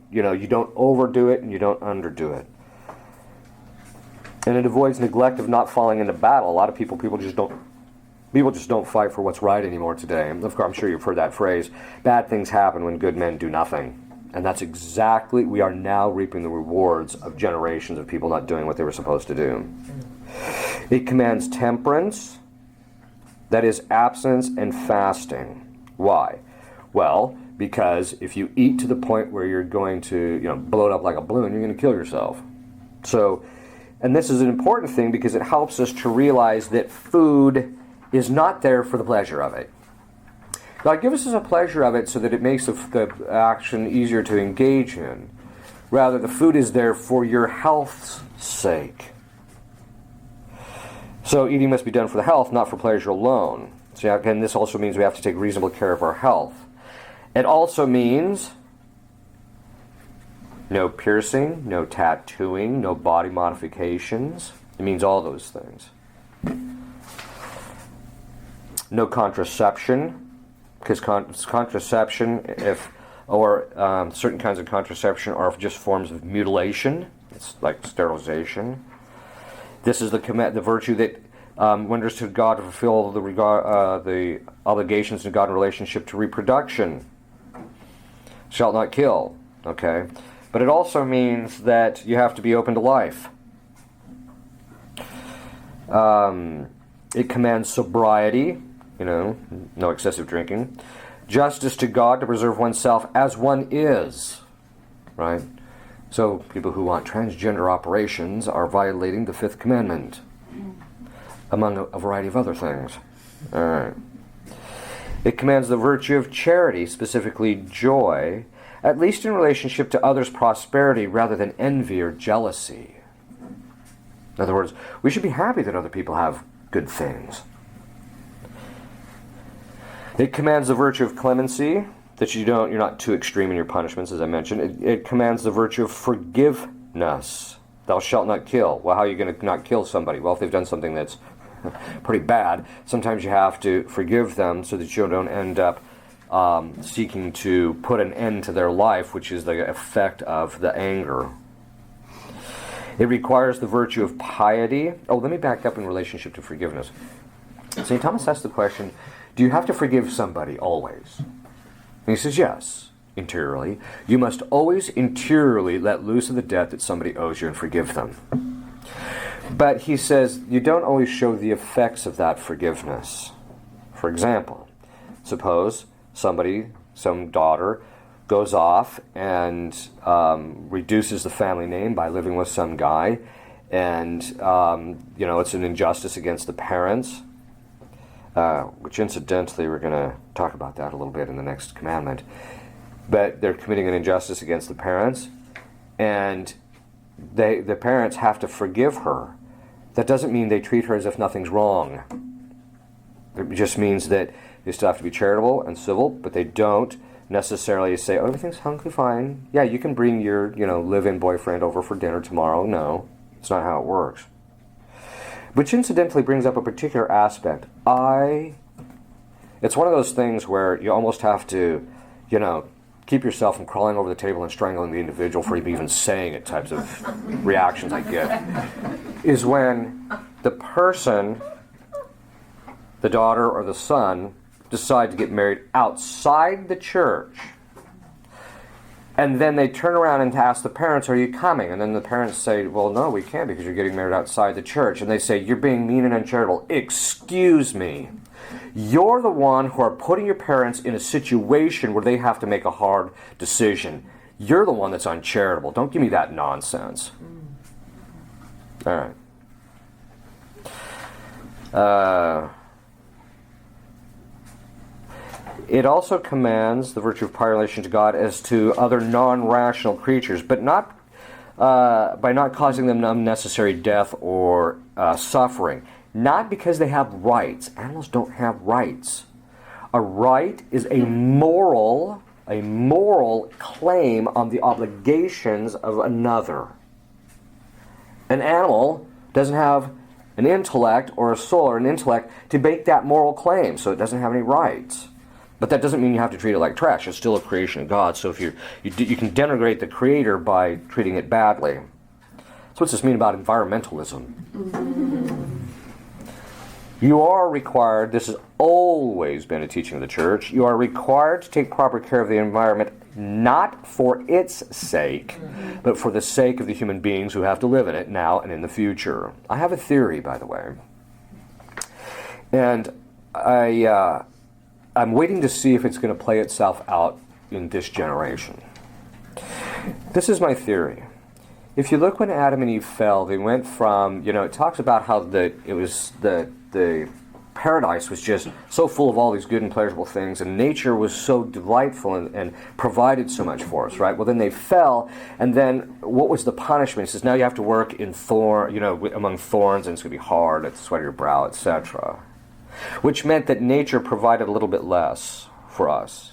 overdo it and you don't underdo it. And it avoids neglect of not falling into battle. A lot of people just don't fight for what's right anymore today. Of course, I'm sure you've heard that phrase. Bad things happen when good men do nothing. And that's exactly, we are now reaping the rewards of generations of people not doing what they were supposed to do. It commands temperance, that is abstinence and fasting. Why? Well, because if you eat to the point where you're going to, blow it up like a balloon, you're going to kill yourself. So And this is an important thing because it helps us to realize that food is not there for the pleasure of it. God gives us a pleasure of it so that it makes the action easier to engage in. Rather, the food is there for your health's sake. So eating must be done for the health, not for pleasure alone. So again, this also means we have to take reasonable care of our health. It also means no piercing, no tattooing, no body modifications. It means all those things. No contraception, because contraception, certain kinds of contraception are just forms of mutilation. It's like sterilization. This is the virtue that renders to God to fulfill the obligations to God in relationship to reproduction. Shalt not kill. Okay, but it also means that you have to be open to life. It commands sobriety. No excessive drinking. Justice to God to preserve oneself as one is. Right? So people who want transgender operations are violating the fifth commandment, among a variety of other things. All right. It commands the virtue of charity, specifically joy, at least in relationship to others' prosperity rather than envy or jealousy. In other words, we should be happy that other people have good things. It commands the virtue of clemency, that you're not too extreme in your punishments, as I mentioned. It commands the virtue of forgiveness. Thou shalt not kill. Well, how are you going to not kill somebody? Well, if they've done something that's pretty bad, sometimes you have to forgive them so that you don't end up seeking to put an end to their life, which is the effect of the anger. It requires the virtue of piety. Oh, let me back up in relationship to forgiveness. St. Thomas asked the question, do you have to forgive somebody always? And he says, yes, interiorly. You must always interiorly let loose of the debt that somebody owes you and forgive them. But he says, you don't always show the effects of that forgiveness. For example, suppose some daughter, goes off and reduces the family name by living with some guy, and it's an injustice against the parents, which incidentally we're going to talk about that a little bit in the next commandment. But they're committing an injustice against the parents, and the parents have to forgive her. That doesn't mean they treat her as if nothing's wrong. It just means that they still have to be charitable and civil, but they don't necessarily say, oh, everything's hunky fine. Yeah, you can bring your, live-in boyfriend over for dinner tomorrow. No, it's not how it works. Which incidentally brings up a particular aspect. It's one of those things where you almost have to, keep yourself from crawling over the table and strangling the individual for even saying it types of reactions I get, is when the person, the daughter or the son, decide to get married outside the church. And then they turn around and ask the parents, are you coming? And then the parents say, well, no, we can't because you're getting married outside the church. And they say, you're being mean and uncharitable. Excuse me. You're the one who are putting your parents in a situation where they have to make a hard decision. You're the one that's uncharitable. Don't give me that nonsense. All right. It also commands the virtue of piety in relation to God as to other non-rational creatures, but not by not causing them unnecessary death or suffering. Not because they have rights. Animals don't have rights. A right is a moral claim on the obligations of another. An animal doesn't have an intellect or a soul or an intellect to make that moral claim, so it doesn't have any rights. But that doesn't mean you have to treat it like trash. It's still a creation of God. So if you can denigrate the Creator by treating it badly. So what's this mean about environmentalism? You are required, this has always been a teaching of the Church, you are required to take proper care of the environment not for its sake, but for the sake of the human beings who have to live in it now and in the future. I have a theory, by the way. And I'm waiting to see if it's going to play itself out in this generation. This is my theory. If you look when Adam and Eve fell, they went from, it talks about how the paradise was just so full of all these good and pleasurable things, and nature was so delightful and provided so much for us, right? Well, then they fell, and then what was the punishment? It says now you have to work in among thorns, and it's going to be hard, it's the sweat of your brow, etc. Which meant that nature provided a little bit less for us.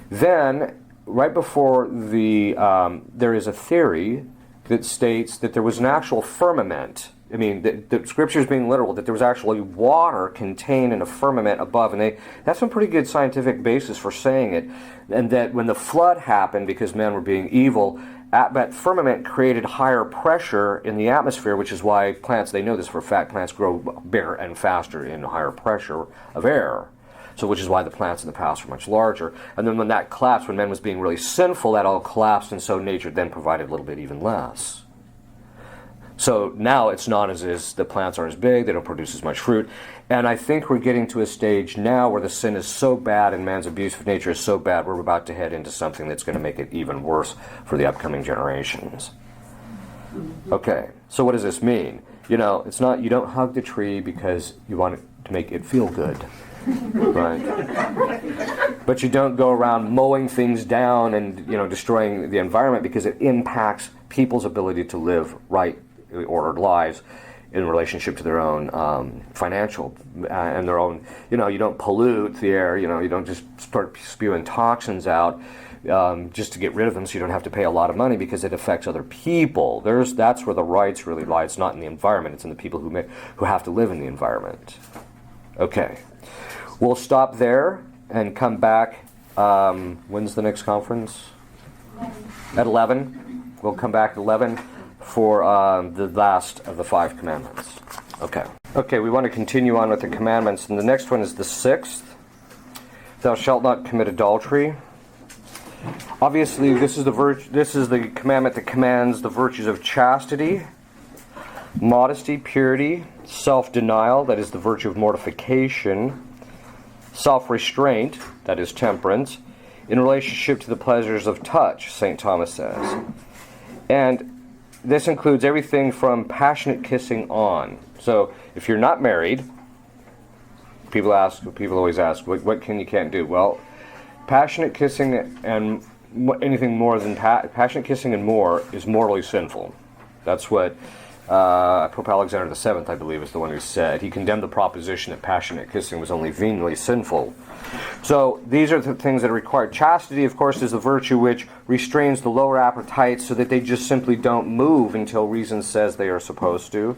Then, right before there is a theory that states that there was an actual firmament. I mean, the scripture is being literal, that there was actually water contained in a firmament above, and that's some pretty good scientific basis for saying it, and that when the flood happened, because men were being evil, that firmament created higher pressure in the atmosphere, which is why plants, they know this for a fact, plants grow bigger and faster in higher pressure of air. So which is why the plants in the past were much larger. And then when that collapsed, when man was being really sinful, that all collapsed, and so nature then provided a little bit even less. So now it's not as the plants aren't as big, they don't produce as much fruit. And I think we're getting to a stage now where the sin is so bad and man's abuse of nature is so bad, we're about to head into something that's going to make it even worse for the upcoming generations. Okay, so what does this mean? It's not, you don't hug the tree because you want it to make it feel good. Right? But you don't go around mowing things down and destroying the environment, because it impacts people's ability to live right, ordered lives in relationship to their own financial and their own. You don't pollute the air. You don't just start spewing toxins out just to get rid of them, so you don't have to pay a lot of money, because it affects other people. That's where the rights really lie. It's not in the environment. It's in the people who have to live in the environment. Okay. We'll stop there and come back. When's the next conference? At 11. We'll come back at 11 for the last of the 5 commandments. Okay, we want to continue on with the commandments, and the next one is the 6th. Thou shalt not commit adultery. Obviously, this is the commandment that commands the virtues of chastity, modesty, purity, self-denial, that is the virtue of mortification, self-restraint, that is temperance, in relationship to the pleasures of touch, St. Thomas says. And this includes everything from passionate kissing on. So if you're not married, people always ask, what can you can't do? Well, passionate kissing and anything more than passionate kissing and more is mortally sinful. That's what Pope Alexander VII, I believe, is the one who said. He condemned the proposition that passionate kissing was only venially sinful. So these are the things that are required. Chastity, of course, is a virtue which restrains the lower appetites so that they just simply don't move until reason says they are supposed to.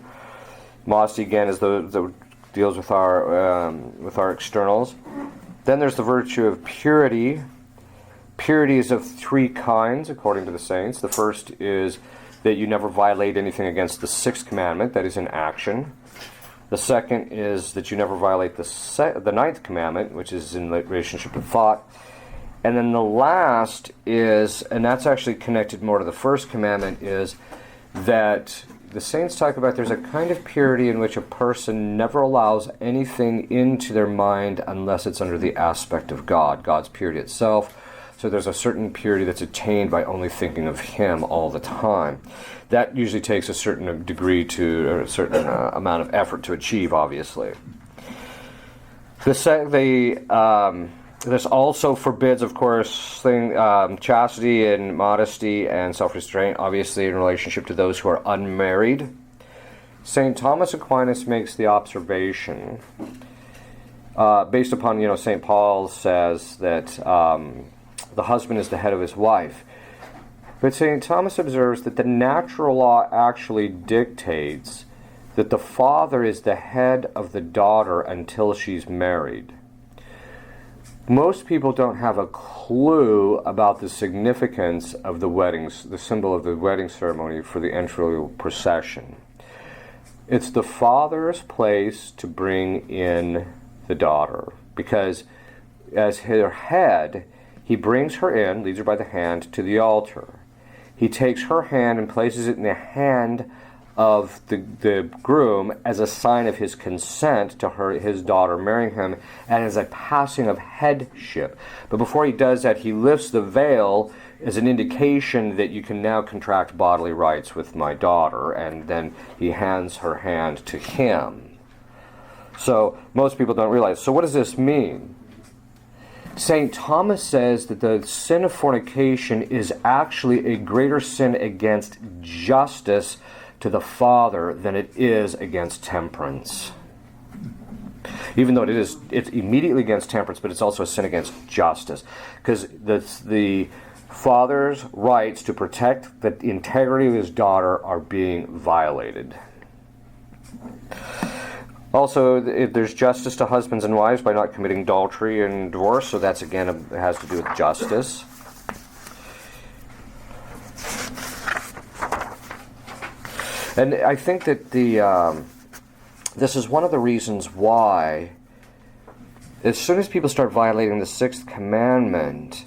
Modesty, again, is the deals with our externals. Then there's the virtue of purity. Purity is of 3 kinds, according to the saints. The first is that you never violate anything against the 6th commandment, that is in action. The second is that you never violate the 9th commandment, which is in relationship to thought. And then the last is, and that's actually connected more to the 1st commandment, is that the saints talk about there's a kind of purity in which a person never allows anything into their mind unless it's under the aspect of God, God's purity itself. So there's a certain purity that's attained by only thinking of Him all the time. That usually takes a certain degree to, or a certain amount of effort to achieve, obviously. This also forbids, of course, chastity and modesty and self-restraint, obviously in relationship to those who are unmarried. St. Thomas Aquinas makes the observation, based upon, St. Paul says that the husband is the head of his wife. But St. Thomas observes that the natural law actually dictates that the father is the head of the daughter until she's married. Most people don't have a clue about the significance of the weddings, the symbol of the wedding ceremony for the entry procession. It's the father's place to bring in the daughter, because as her head, he brings her in, leads her by the hand, to the altar. He takes her hand and places it in the hand of the groom as a sign of his consent to his daughter marrying him, and as a passing of headship. But before he does that, he lifts the veil as an indication that you can now contract bodily rights with my daughter, and then he hands her hand to him. So most people don't realize. So what does this mean? St. Thomas says that the sin of fornication is actually a greater sin against justice to the father than it is against temperance. Even though it's immediately against temperance, but it's also a sin against justice. Because the father's rights to protect the integrity of his daughter are being violated. Also, there's justice to husbands and wives by not committing adultery and divorce, so that's again has to do with justice. And I think that this is one of the reasons why, as soon as people start violating the sixth commandment,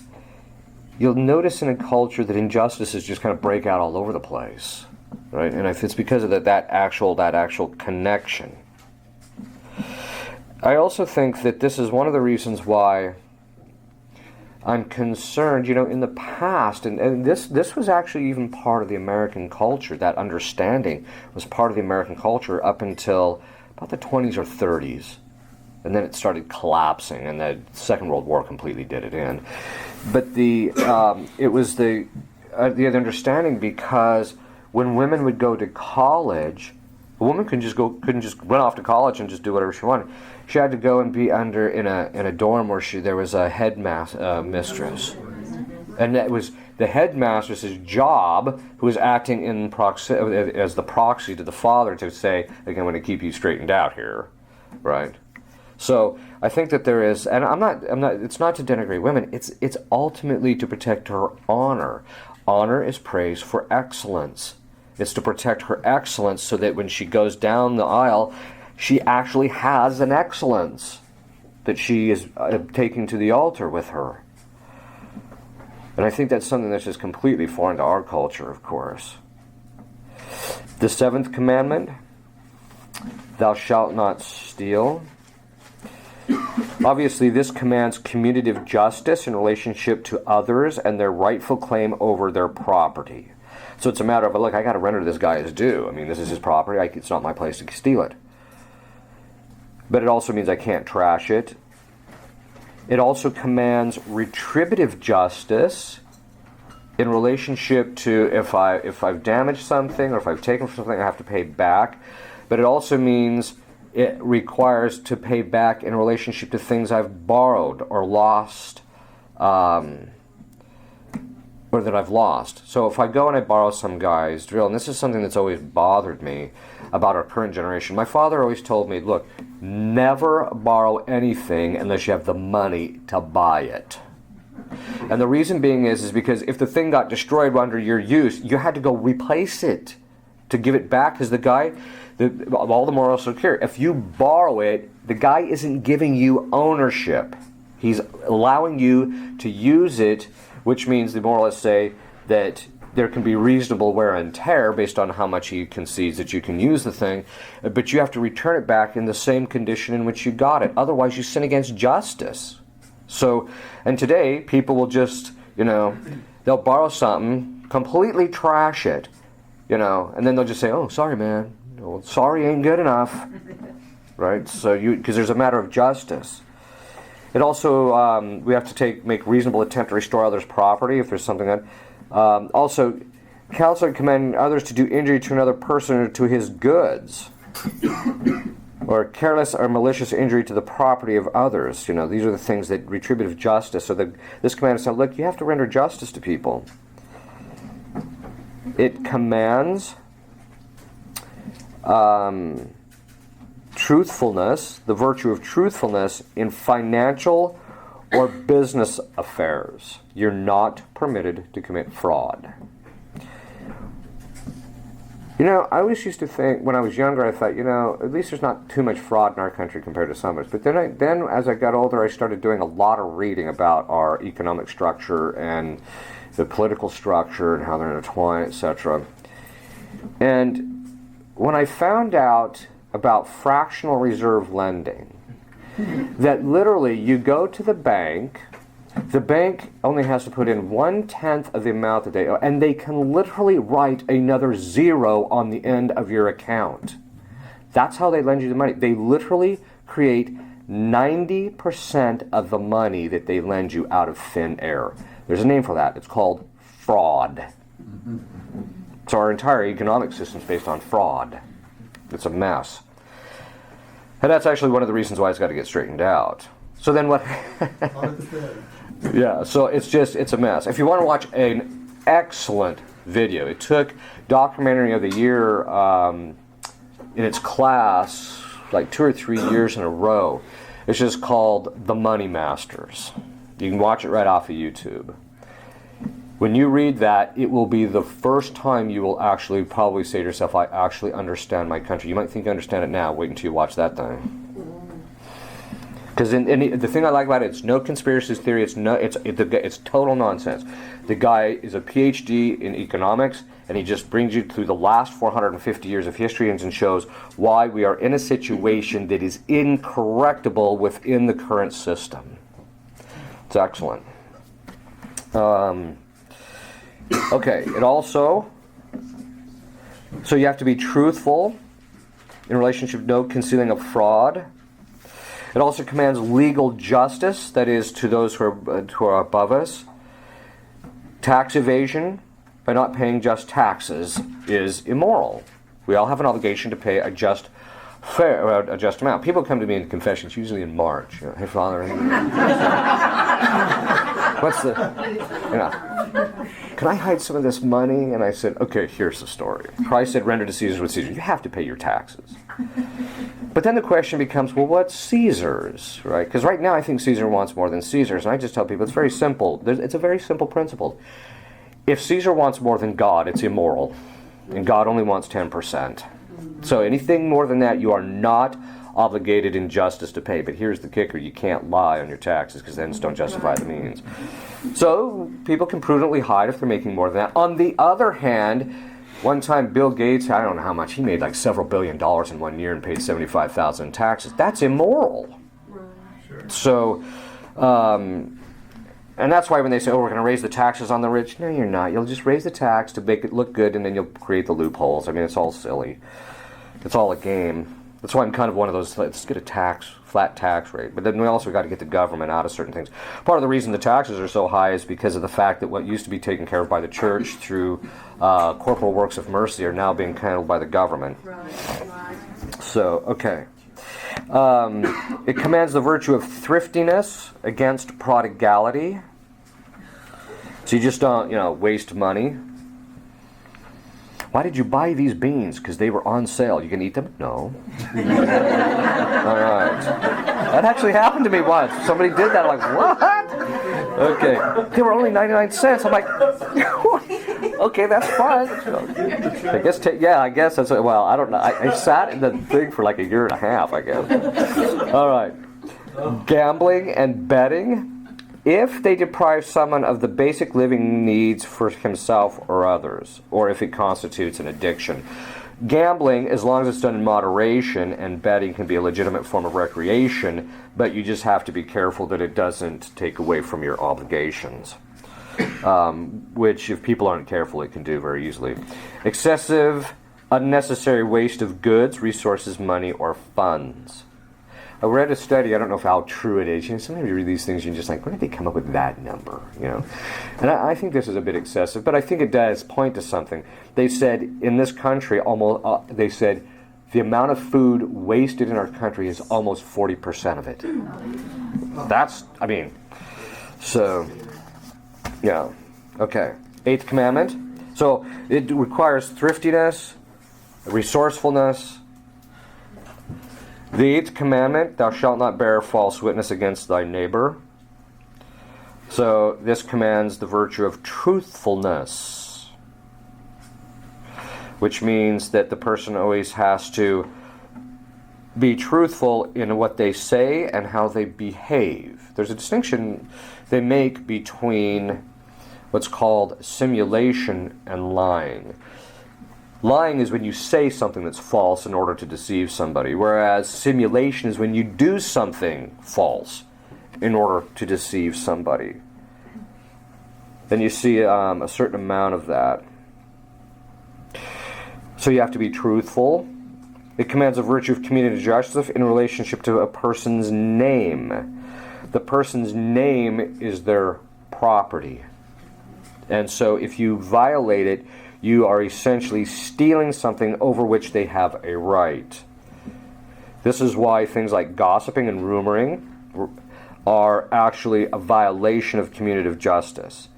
you'll notice in a culture that injustices just kind of break out all over the place, right? And if it's because of that actual connection. I also think that this is one of the reasons why I'm concerned, in the past, and this was actually even part of the American culture, that understanding was part of the American culture up until about the 20s or 30s. And then it started collapsing, and the Second World War completely did it in. But it was the understanding, because when women would go to college, a woman couldn't just run off to college and just do whatever she wanted. She had to go and be in a dorm where there was a mistress, and that was the headmaster's job, who was acting as the proxy to the father to say, "Again, I'm going to keep you straightened out here," right? So I think that there is, and I'm not. It's not to denigrate women. It's ultimately to protect her honor. Honor is praise for excellence. It's to protect her excellence so that when she goes down the aisle, she actually has an excellence that she is taking to the altar with her. And I think that's something that's just completely foreign to our culture, of course. The seventh commandment, thou shalt not steal. Obviously, this commands commutative justice in relationship to others and their rightful claim over their property. So it's a matter of, look, I got to render this guy his due. I mean, this is his property. It's not my place to steal it. But it also means I can't trash it. It also commands retributive justice in relationship to if I've damaged something or if I've taken something, I have to pay back. But it also means it requires to pay back in relationship to things I've borrowed or lost, or that I've lost. So if I go and I borrow some guy's drill, and this is something that's always bothered me about our current generation. My father always told me, look, never borrow anything unless you have the money to buy it. And the reason being is because if the thing got destroyed under your use, you had to go replace it to give it back, because the guy, all the more so clear, if you borrow it, the guy isn't giving you ownership. He's allowing you to use it, which means they more or less say that there can be reasonable wear and tear based on how much he concedes that you can use the thing, but you have to return it back in the same condition in which you got it. Otherwise, you sin against justice. So, and today, people will just, they'll borrow something, completely trash it, and then they'll just say, oh, sorry, man. Well, sorry ain't good enough, right? So because there's a matter of justice. It also, we have to make reasonable attempt to restore others' property if there's something that. Also, counsel and command others to do injury to another person or to his goods, or careless or malicious injury to the property of others. These are the things that retributive justice. So this command says, look, you have to render justice to people. It commands truthfulness, the virtue of truthfulness in financial or business affairs. You're not permitted to commit fraud. I always used to think, when I was younger, I thought, at least there's not too much fraud in our country compared to some of us. But then as I got older, I started doing a lot of reading about our economic structure and the political structure and how they're intertwined, etc. And when I found out about fractional reserve lending, that literally you go to the bank The bank only has to put in 1/10 of the amount that they owe, and they can literally write another 0 on the end of your account. That's how they lend you the money. They literally create 90% of the money that they lend you out of thin air. There's a name for that. It's called fraud. So our entire economic system is based on fraud. It's a mess. And that's actually one of the reasons why it's got to get straightened out. So then what? Yeah, so it's a mess. If you want to watch an excellent video, it took documentary of the year in its class like 2 or 3 years in a row. It's just called The Money Masters. You can watch it right off of YouTube. When you read that, it will be the first time you will actually probably say to yourself, I actually understand my country. You might think you understand it now. Wait until you watch that thing. Because the thing I like about it, it's no conspiracy theory. It's total nonsense. The guy is a PhD in economics, and he just brings you through the last 450 years of history and shows why we are in a situation that is incorrectable within the current system. It's excellent. Okay, it also, so you have to be truthful in relationship, no concealing of fraud. It also commands legal justice, that is, to those who are above us. Tax evasion, by not paying just taxes, is immoral. We all have an obligation to pay a just amount. People come to me in confessions, usually in March. Hey, Father, what's the, can I hide some of this money? And I said, okay, here's the story. Christ said, render to Caesar what Caesar. You have to pay your taxes. But then the question becomes, well, what's Caesar's, right? Because right now I think Caesar wants more than Caesar's. And I just tell people it's very simple. It's a very simple principle. If Caesar wants more than God, it's immoral. And God only wants 10%. So anything more than that, you are not obligated in justice to pay. But here's the kicker. You can't lie on your taxes because ends don't justify the means. So people can prudently hide if they're making more than that. On the other hand, one time Bill Gates, I don't know how much, he made like several $1 billion in 1 year and paid $75,000 in taxes. That's immoral. Sure. So, and that's why when they say, oh, we're going to raise the taxes on the rich, no, you're not. You'll just raise the tax to make it look good, and then you'll create the loopholes. I mean, it's all silly. It's all a game. That's why I'm kind of one of those, let's get a flat tax rate. But then we also got to get the government out of certain things. Part of the reason the taxes are so high is because of the fact that what used to be taken care of by the church through corporal works of mercy are now being handled by the government. Right. So, okay. It commands the virtue of thriftiness against prodigality. So you just don't, waste money. Why did you buy these beans? Because they were on sale. You can eat them? No. All right. That actually happened to me once. Somebody did that. I'm like, what? Okay. They were only 99 cents. I'm like, okay, that's fine. I guess, I guess that's, well, I don't know. I sat in the thing for like 1.5 years, I guess. All right. Gambling and betting. If they deprive someone of the basic living needs for himself or others, or if it constitutes an addiction. Gambling, as long as it's done in moderation, and betting can be a legitimate form of recreation, but you just have to be careful that it doesn't take away from your obligations, which if people aren't careful, it can do very easily. Excessive, unnecessary waste of goods, resources, money, or funds. I read a study, I don't know how true it is. Sometimes you read these things and you're just like, where did they come up with that number? And I think this is a bit excessive, but I think it does point to something. They said in this country, they said the amount of food wasted in our country is almost 40% of it. That's, so, yeah. Okay. 8th commandment. So it requires thriftiness, resourcefulness. The 8th commandment, thou shalt not bear false witness against thy neighbor. So this commands the virtue of truthfulness, which means that the person always has to be truthful in what they say and how they behave. There's a distinction they make between what's called simulation and lying. Lying is when you say something that's false in order to deceive somebody, whereas simulation is when you do something false in order to deceive somebody. then you see a certain amount of that. So you have to be truthful. It commands a virtue of community justice in relationship to a person's name. The person's name is their property. And so if you violate it, you are essentially stealing something over which they have a right. This is why things like gossiping and rumoring are actually a violation of commutative justice.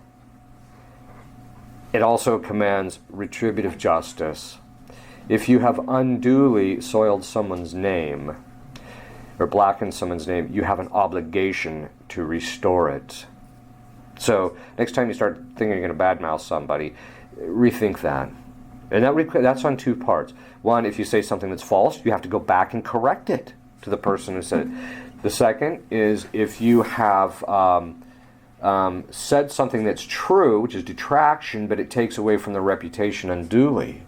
It also commands retributive justice. If you have unduly soiled someone's name or blackened someone's name, you have an obligation to restore it. So next time you start thinking you're going to badmouth somebody, rethink that. And that's on two parts. One, if you say something that's false, you have to go back and correct it to the person who said it. The second is if you have said something that's true, which is detraction, but it takes away from the reputation unduly.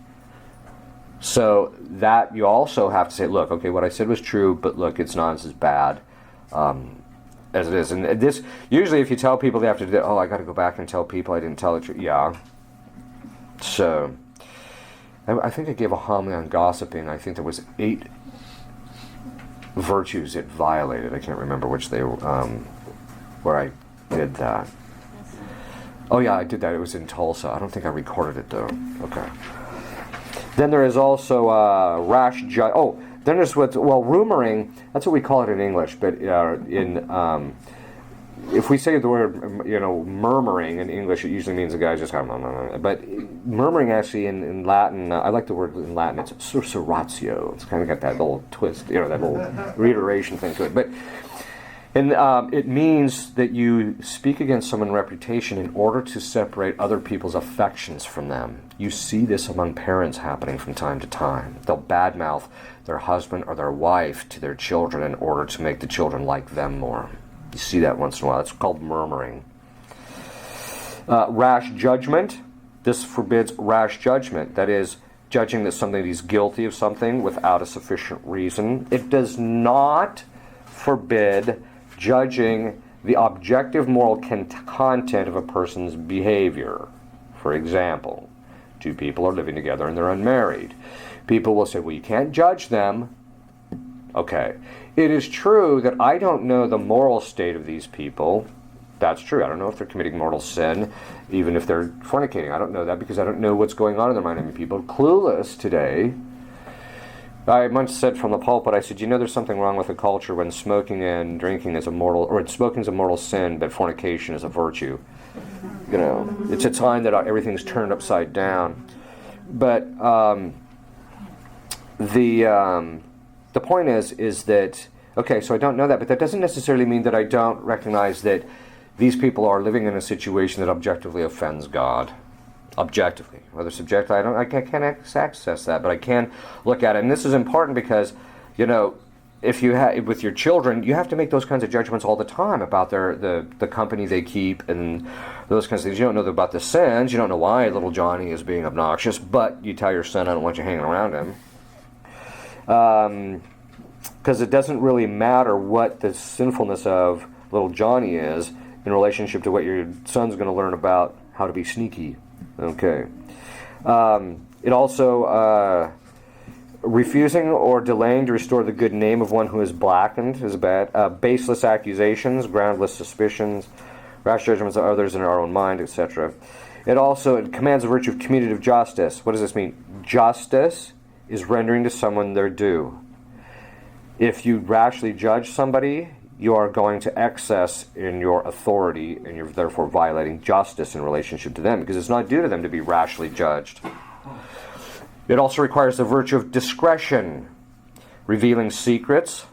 So that you also have to say, look, okay, what I said was true, but look, it's not as bad as it is. And this, usually if you tell people, they have to do that, I got to go back and tell people I didn't tell the truth. Yeah. So I think I gave a homily on gossiping. I think there was 8 virtues it violated. I can't remember which they were, where I did that. Oh yeah, I did that. It was in Tulsa. I don't think I recorded it though. Okay. Then there is also rash judge. Oh, then there's rumoring. That's what we call it in English, but if we say the word, murmuring in English, it usually means the guy's just kind of. But murmuring actually in Latin, I like the word in Latin. It's susurratio. It's kind of got that little twist, that little reiteration thing to it. But it means that you speak against someone's reputation in order to separate other people's affections from them. You see this among parents happening from time to time. They'll badmouth their husband or their wife to their children in order to make the children like them more. You see that once in a while. It's called murmuring. Rash judgment. This forbids rash judgment. That is, judging that somebody is guilty of something without a sufficient reason. It does not forbid judging the objective moral content of a person's behavior. For example, 2 people are living together and they're unmarried. People will say, well, you can't judge them. Okay. It is true that I don't know the moral state of these people. That's true. I don't know if they're committing mortal sin, even if they're fornicating. I don't know that because I don't know what's going on in their mind. I mean, people are clueless today. I once said from the pulpit, I said, there's something wrong with the culture when smoking and drinking is smoking is a mortal sin, but fornication is a virtue. It's a time that everything's turned upside down. But the point is that, okay, so I don't know that, but that doesn't necessarily mean that I don't recognize that these people are living in a situation that objectively offends God. Objectively. Whether subjectively, I can't access that, but I can look at it. And this is important because, if you have with your children, you have to make those kinds of judgments all the time about the company they keep and those kinds of things. You don't know about the sins. You don't know why little Johnny is being obnoxious, but you tell your son, I don't want you hanging around him. Because it doesn't really matter what the sinfulness of little Johnny is in relationship to what your son's going to learn about how to be sneaky. Okay. It also refusing or delaying to restore the good name of one who is blackened is bad. Baseless accusations, groundless suspicions, rash judgments of others in our own mind, etc. It commands a virtue of commutative justice. What does this mean? Justice is rendering to someone their due. If you rashly judge somebody, you are going to excess in your authority, and you're therefore violating justice in relationship to them, because it's not due to them to be rashly judged. It also requires the virtue of discretion. Revealing secrets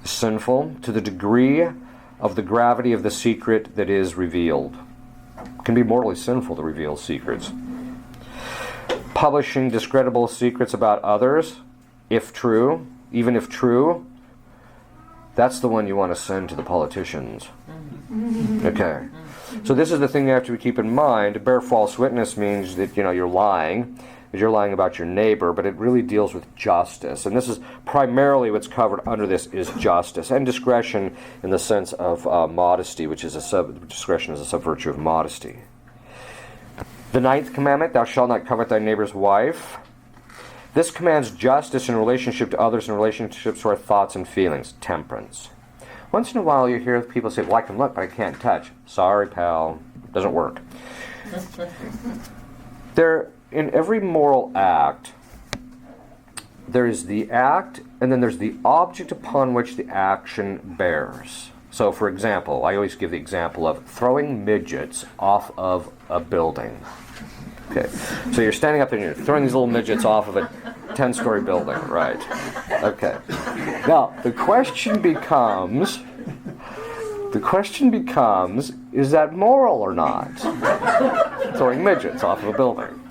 is sinful to the degree of the gravity of the secret that is revealed. It can be mortally sinful to reveal secrets. Publishing discreditable secrets about others, if true, even if true, that's the one you want to send to the politicians. Okay. So this is the thing you have to keep in mind. To bear false witness means that, you're lying. is you're lying about your neighbor, but it really deals with justice. And this is primarily what's covered under this is justice and discretion in the sense of modesty, which is discretion is a sub-virtue of modesty. The 9th commandment, thou shalt not covet thy neighbor's wife. This commands justice in relationship to others, in relationships to our thoughts and feelings, temperance. Once in a while you hear people say, well, I can look, but I can't touch. Sorry, pal. Doesn't work. In every moral act, there is the act, and then there's the object upon which the action bears. So, for example, I always give the example of throwing midgets off of a building. Okay, so you're standing up and you're throwing these little midgets off of a 10-story building, right? Okay. Now, the question becomes, is that moral or not? Throwing midgets off of a building.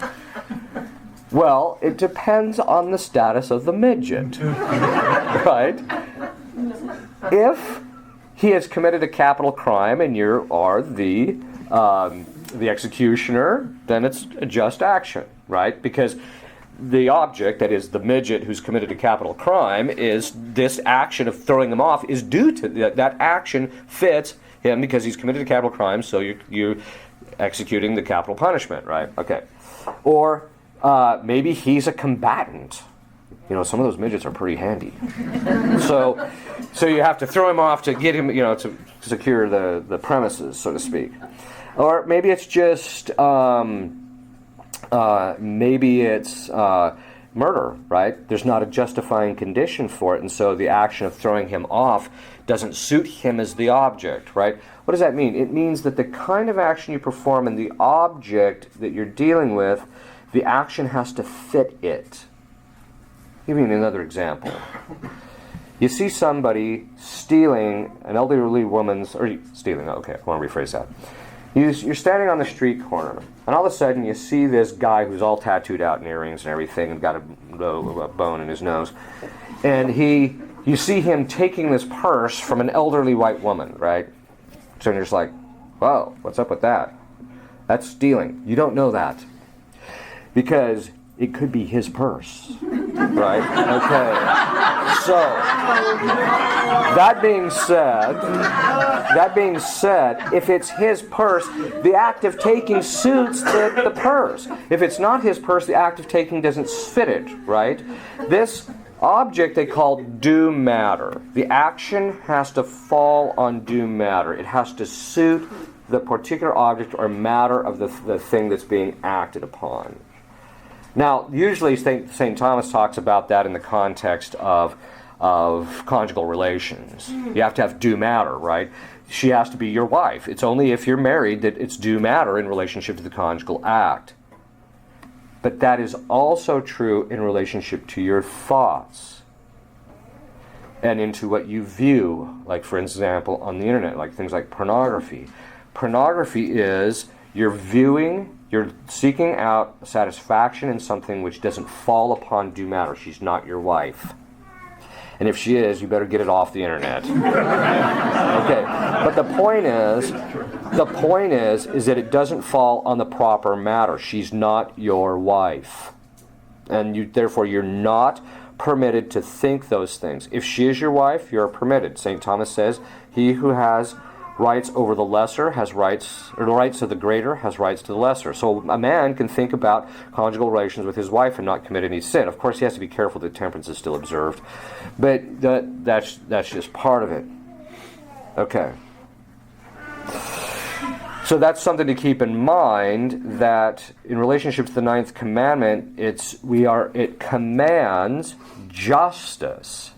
Well, it depends on the status of the midget, right? If he has committed a capital crime and you are the executioner, then it's a just action, right? Because the object, that is the midget who's committed a capital crime, is this action of throwing them off is due to that action fits him because he's committed a capital crime, so you're executing the capital punishment, right? Okay. Or maybe he's a combatant. Some of those midgets are pretty handy. So you have to throw him off to get him, to secure the premises, so to speak. Or maybe it's just, murder, right? There's not a justifying condition for it, and so the action of throwing him off doesn't suit him as the object, right? What does that mean? It means that the kind of action you perform and the object that you're dealing with, the action has to fit it. Give me another example. You see somebody stealing an elderly woman's, or stealing, okay, I want to rephrase that. You're standing on the street corner, and all of a sudden you see this guy who's all tattooed out in earrings and everything and got a bone in his nose. And you see him taking this purse from an elderly white woman, right? So you're just like, whoa, what's up with that? That's stealing. You don't know that. Because it could be his purse, right? Okay. So, that being said, if it's his purse, the act of taking suits the purse. If it's not his purse, the act of taking doesn't fit it, right? This object they call due matter. The action has to fall on due matter. It has to suit the particular object or matter of the thing that's being acted upon. Now, usually St. Thomas talks about that in the context of conjugal relations. You have to have due matter, right? She has to be your wife. It's only if you're married that it's due matter in relationship to the conjugal act. But that is also true in relationship to your thoughts and into what you view, like, for example, on the internet, like things like pornography. Pornography is you're seeking out satisfaction in something which doesn't fall upon due matter. She's not your wife. And if she is, you better get it off the internet. Okay, but the point is that it doesn't fall on the proper matter. She's not your wife. And therefore you're not permitted to think those things. If she is your wife, you're permitted. St. Thomas says, he who has rights over the lesser has rights, or the rights of the greater has rights to the lesser. So a man can think about conjugal relations with his wife and not commit any sin. Of course, he has to be careful that temperance is still observed, but that's just part of it. Okay. So that's something to keep in mind, that in relationship to the 9th commandment, it commands justice.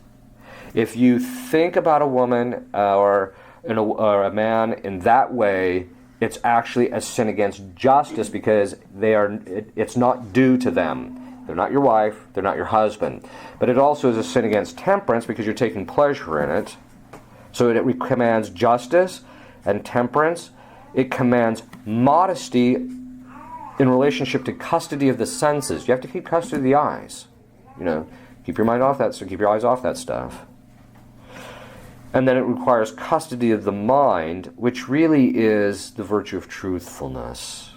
If you think about a woman or a man in that way, it's actually a sin against justice because it's not due to them. They're not your wife, they're not your husband. But it also is a sin against temperance because you're taking pleasure in it. So it commands justice and temperance. It commands modesty in relationship to custody of the senses. You have to keep custody of the eyes. Keep your mind off that, so keep your eyes off that stuff. And then it requires custody of the mind, which really is the virtue of truthfulness.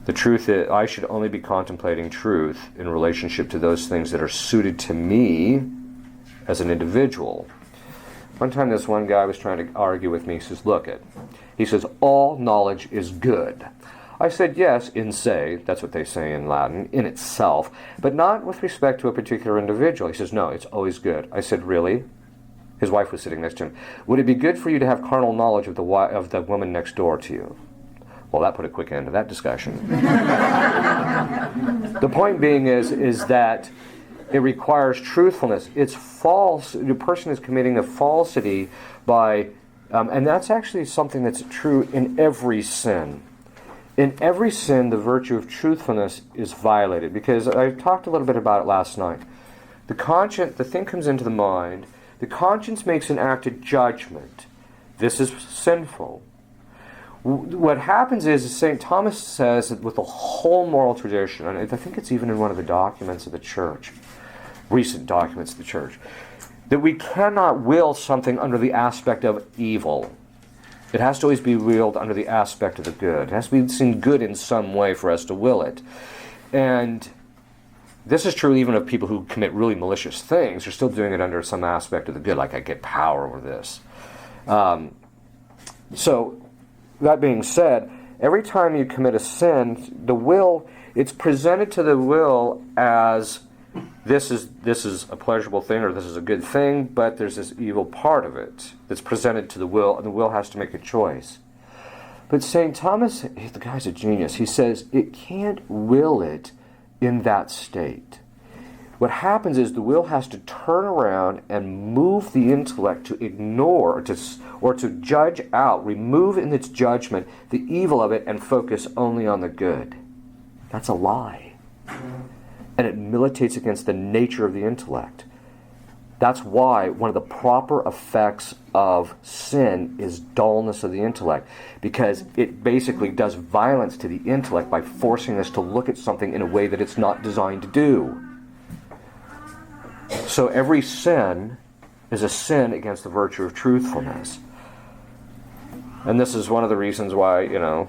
The truth is, I should only be contemplating truth in relationship to those things that are suited to me as an individual. One time this one guy was trying to argue with me. He says, look it. He says, all knowledge is good. I said, yes, in se, that's what they say in Latin, in itself, but not with respect to a particular individual. He says, no, it's always good. I said, really? His wife was sitting next to him. Would it be good for you to have carnal knowledge of the woman next door to you? Well, that put a quick end to that discussion. The point being is that it requires truthfulness. It's false. The person is committing a falsity by, and that's actually something that's true in every sin. In every sin, the virtue of truthfulness is violated, because I talked a little bit about it last night. The thing comes into the mind. The conscience makes an act of judgment. This is sinful. What happens is St. Thomas says that with the whole moral tradition, and I think it's even in one of the documents of the church, recent documents of the church, that we cannot will something under the aspect of evil. It has to always be willed under the aspect of the good. It has to be seen good in some way for us to will it. And this is true even of people who commit really malicious things. They're still doing it under some aspect of the good, like I get power over this. So, that being said, every time you commit a sin, the will, it's presented to the will as this is a pleasurable thing or this is a good thing, but there's this evil part of it that's presented to the will, and the will has to make a choice. But St. Thomas, the guy's a genius, he says it can't will it in that state. What happens is the will has to turn around and move the intellect to ignore or to judge out, remove in its judgment the evil of it and focus only on the good. That's a lie. And it militates against the nature of the intellect. That's why one of the proper effects of sin is dullness of the intellect, because it basically does violence to the intellect by forcing us to look at something in a way that it's not designed to do. So every sin is a sin against the virtue of truthfulness. And this is one of the reasons why, the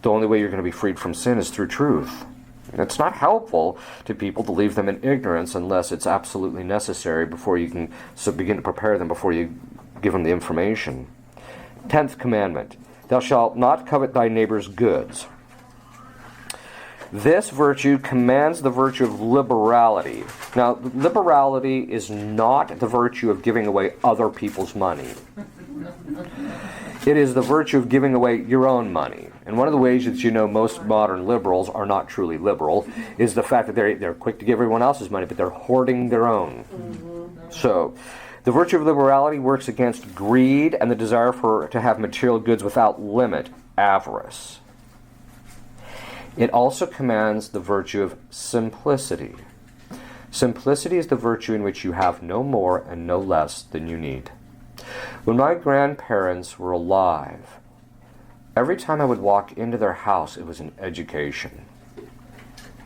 only way you're going to be freed from sin is through truth. It's not helpful to people to leave them in ignorance unless it's absolutely necessary before you can begin to prepare them, before you give them the information. 10th commandment, thou shalt not covet thy neighbor's goods. This virtue commands the virtue of liberality. Now, liberality is not the virtue of giving away other people's money. It is the virtue of giving away your own money. And one of the ways that most modern liberals are not truly liberal is the fact that they're quick to give everyone else's money, but they're hoarding their own. Mm-hmm. So, the virtue of liberality works against greed and the desire to have material goods without limit, avarice. It also commands the virtue of simplicity. Simplicity is the virtue in which you have no more and no less than you need. When my grandparents were alive, every time I would walk into their house, it was an education.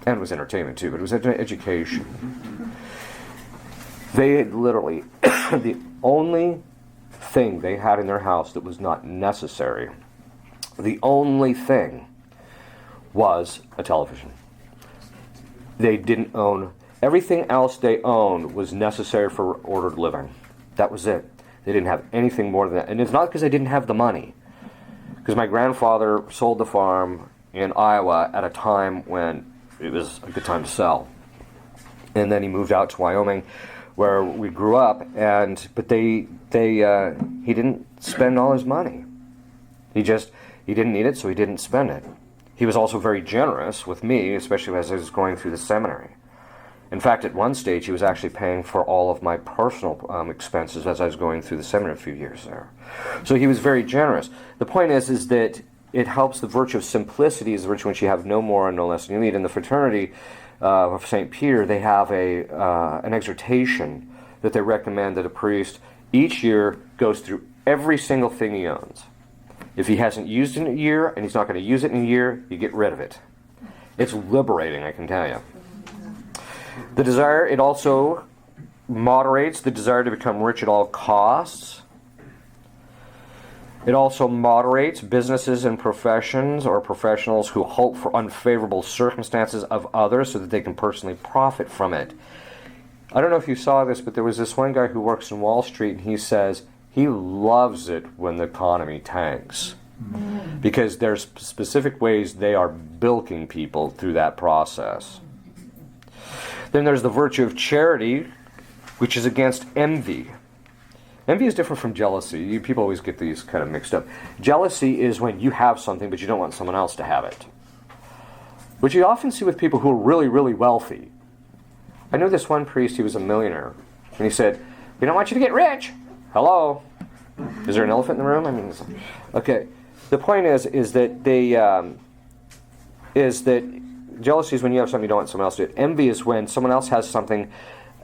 And it was entertainment too, but it was an education. They had literally, the only thing they had in their house that was not necessary, the only thing was a television. They didn't own, everything else they owned was necessary for ordered living. That was it. They didn't have anything more than that. And it's not because they didn't have the money. Because my grandfather sold the farm in Iowa at a time when it was a good time to sell. And then he moved out to Wyoming, where we grew up. But he didn't spend all his money. He didn't need it, so he didn't spend it. He was also very generous with me, especially as I was going through the seminary. In fact, at one stage, he was actually paying for all of my personal expenses as I was going through the seminary a few years there. So he was very generous. The point is that it helps the virtue of simplicity, is the virtue in which you have no more and no less than you need. In the fraternity of St. Peter, they have an exhortation that they recommend that a priest each year goes through every single thing he owns. If he hasn't used it in a year, and he's not going to use it in a year, you get rid of it. It's liberating, I can tell you. The desire, it also moderates the desire to become rich at all costs. It also moderates businesses and professions or professionals who hope for unfavorable circumstances of others so that they can personally profit from it. I don't know if you saw this, but there was this one guy who works in Wall Street, and he says he loves it when the economy tanks because there's specific ways they are bilking people through that process. Then there's the virtue of charity, which is against envy. Envy is different from jealousy. People always get these kind of mixed up. Jealousy is when you have something but you don't want someone else to have it, which you often see with people who are really, really wealthy. I know this one priest, he was a millionaire, and he said, "We don't want you to get rich." Hello? Is there an elephant in the room? I mean, okay. The point is that jealousy is when you have something you don't want someone else to do. Envy is when someone else has something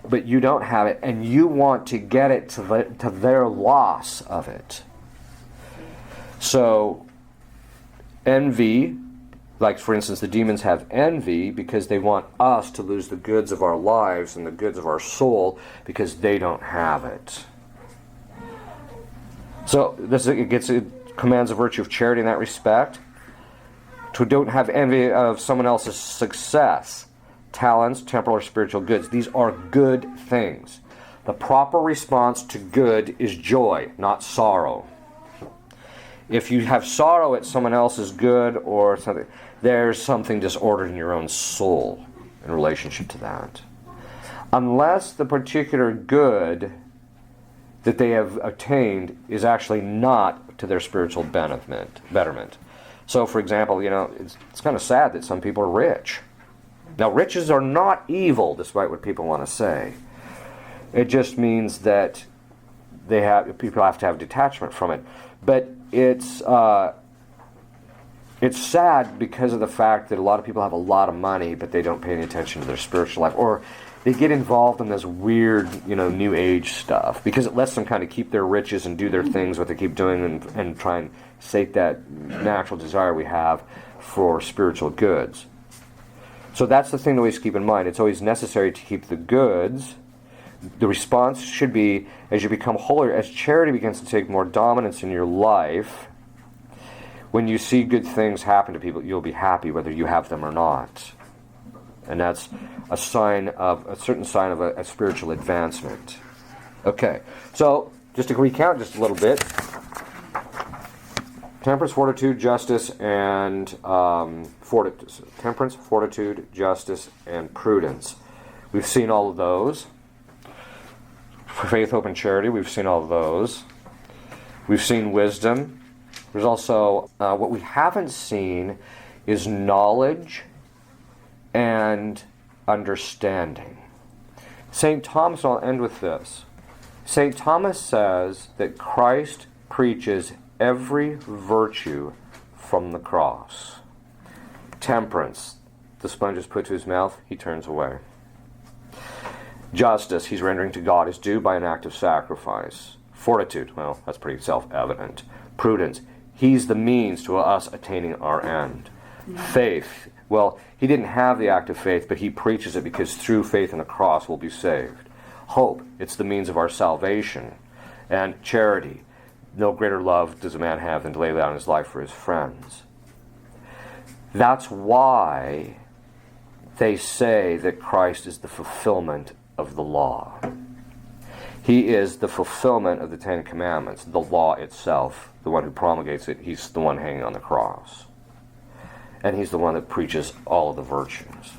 but you don't have it, and you want to get it to their loss of it. So, envy, like for instance, the demons have envy because they want us to lose the goods of our lives and the goods of our soul because they don't have it. So, it commands a virtue of charity in that respect. To don't have envy of someone else's success. Talents, temporal or spiritual goods. These are good things. The proper response to good is joy, not sorrow. If you have sorrow at someone else's good or something, there's something disordered in your own soul in relationship to that. Unless the particular good that they have attained is actually not to their spiritual betterment. So, for example, it's kind of sad that some people are rich. Now, riches are not evil, despite what people want to say. It just means that people have to have detachment from it. But it's sad because of the fact that a lot of people have a lot of money, but they don't pay any attention to their spiritual life, or they get involved in this weird, New Age stuff because it lets them kind of keep their riches and do their things, what they keep doing, and try and sate that natural desire we have for spiritual goods. So that's the thing to always keep in mind. It's always necessary to keep the goods. The response should be, as you become holier, as charity begins to take more dominance in your life, when you see good things happen to people, you'll be happy whether you have them or not. And that's a certain sign of a spiritual advancement. Okay, so just to recount just a little bit. Temperance, fortitude, justice, and temperance, fortitude, justice, and prudence. We've seen all of those. Faith, hope, and charity. We've seen all of those. We've seen wisdom. There's also what we haven't seen is knowledge and understanding. St. Thomas, and I'll end with this. St. Thomas says that Christ preaches every virtue from the cross. Temperance, the sponge is put to his mouth, he turns away. Justice, he's rendering to God his due by an act of sacrifice. Fortitude, well, that's pretty self-evident. Prudence, he's the means to us attaining our end. Faith, well, he didn't have the act of faith, but he preaches it because through faith in the cross we'll be saved. Hope, it's the means of our salvation. And charity, no greater love does a man have than to lay down his life for his friends. That's why they say that Christ is the fulfillment of the law. He is the fulfillment of the Ten Commandments, the law itself. The one who promulgates it, he's the one hanging on the cross. And he's the one that preaches all of the virtues.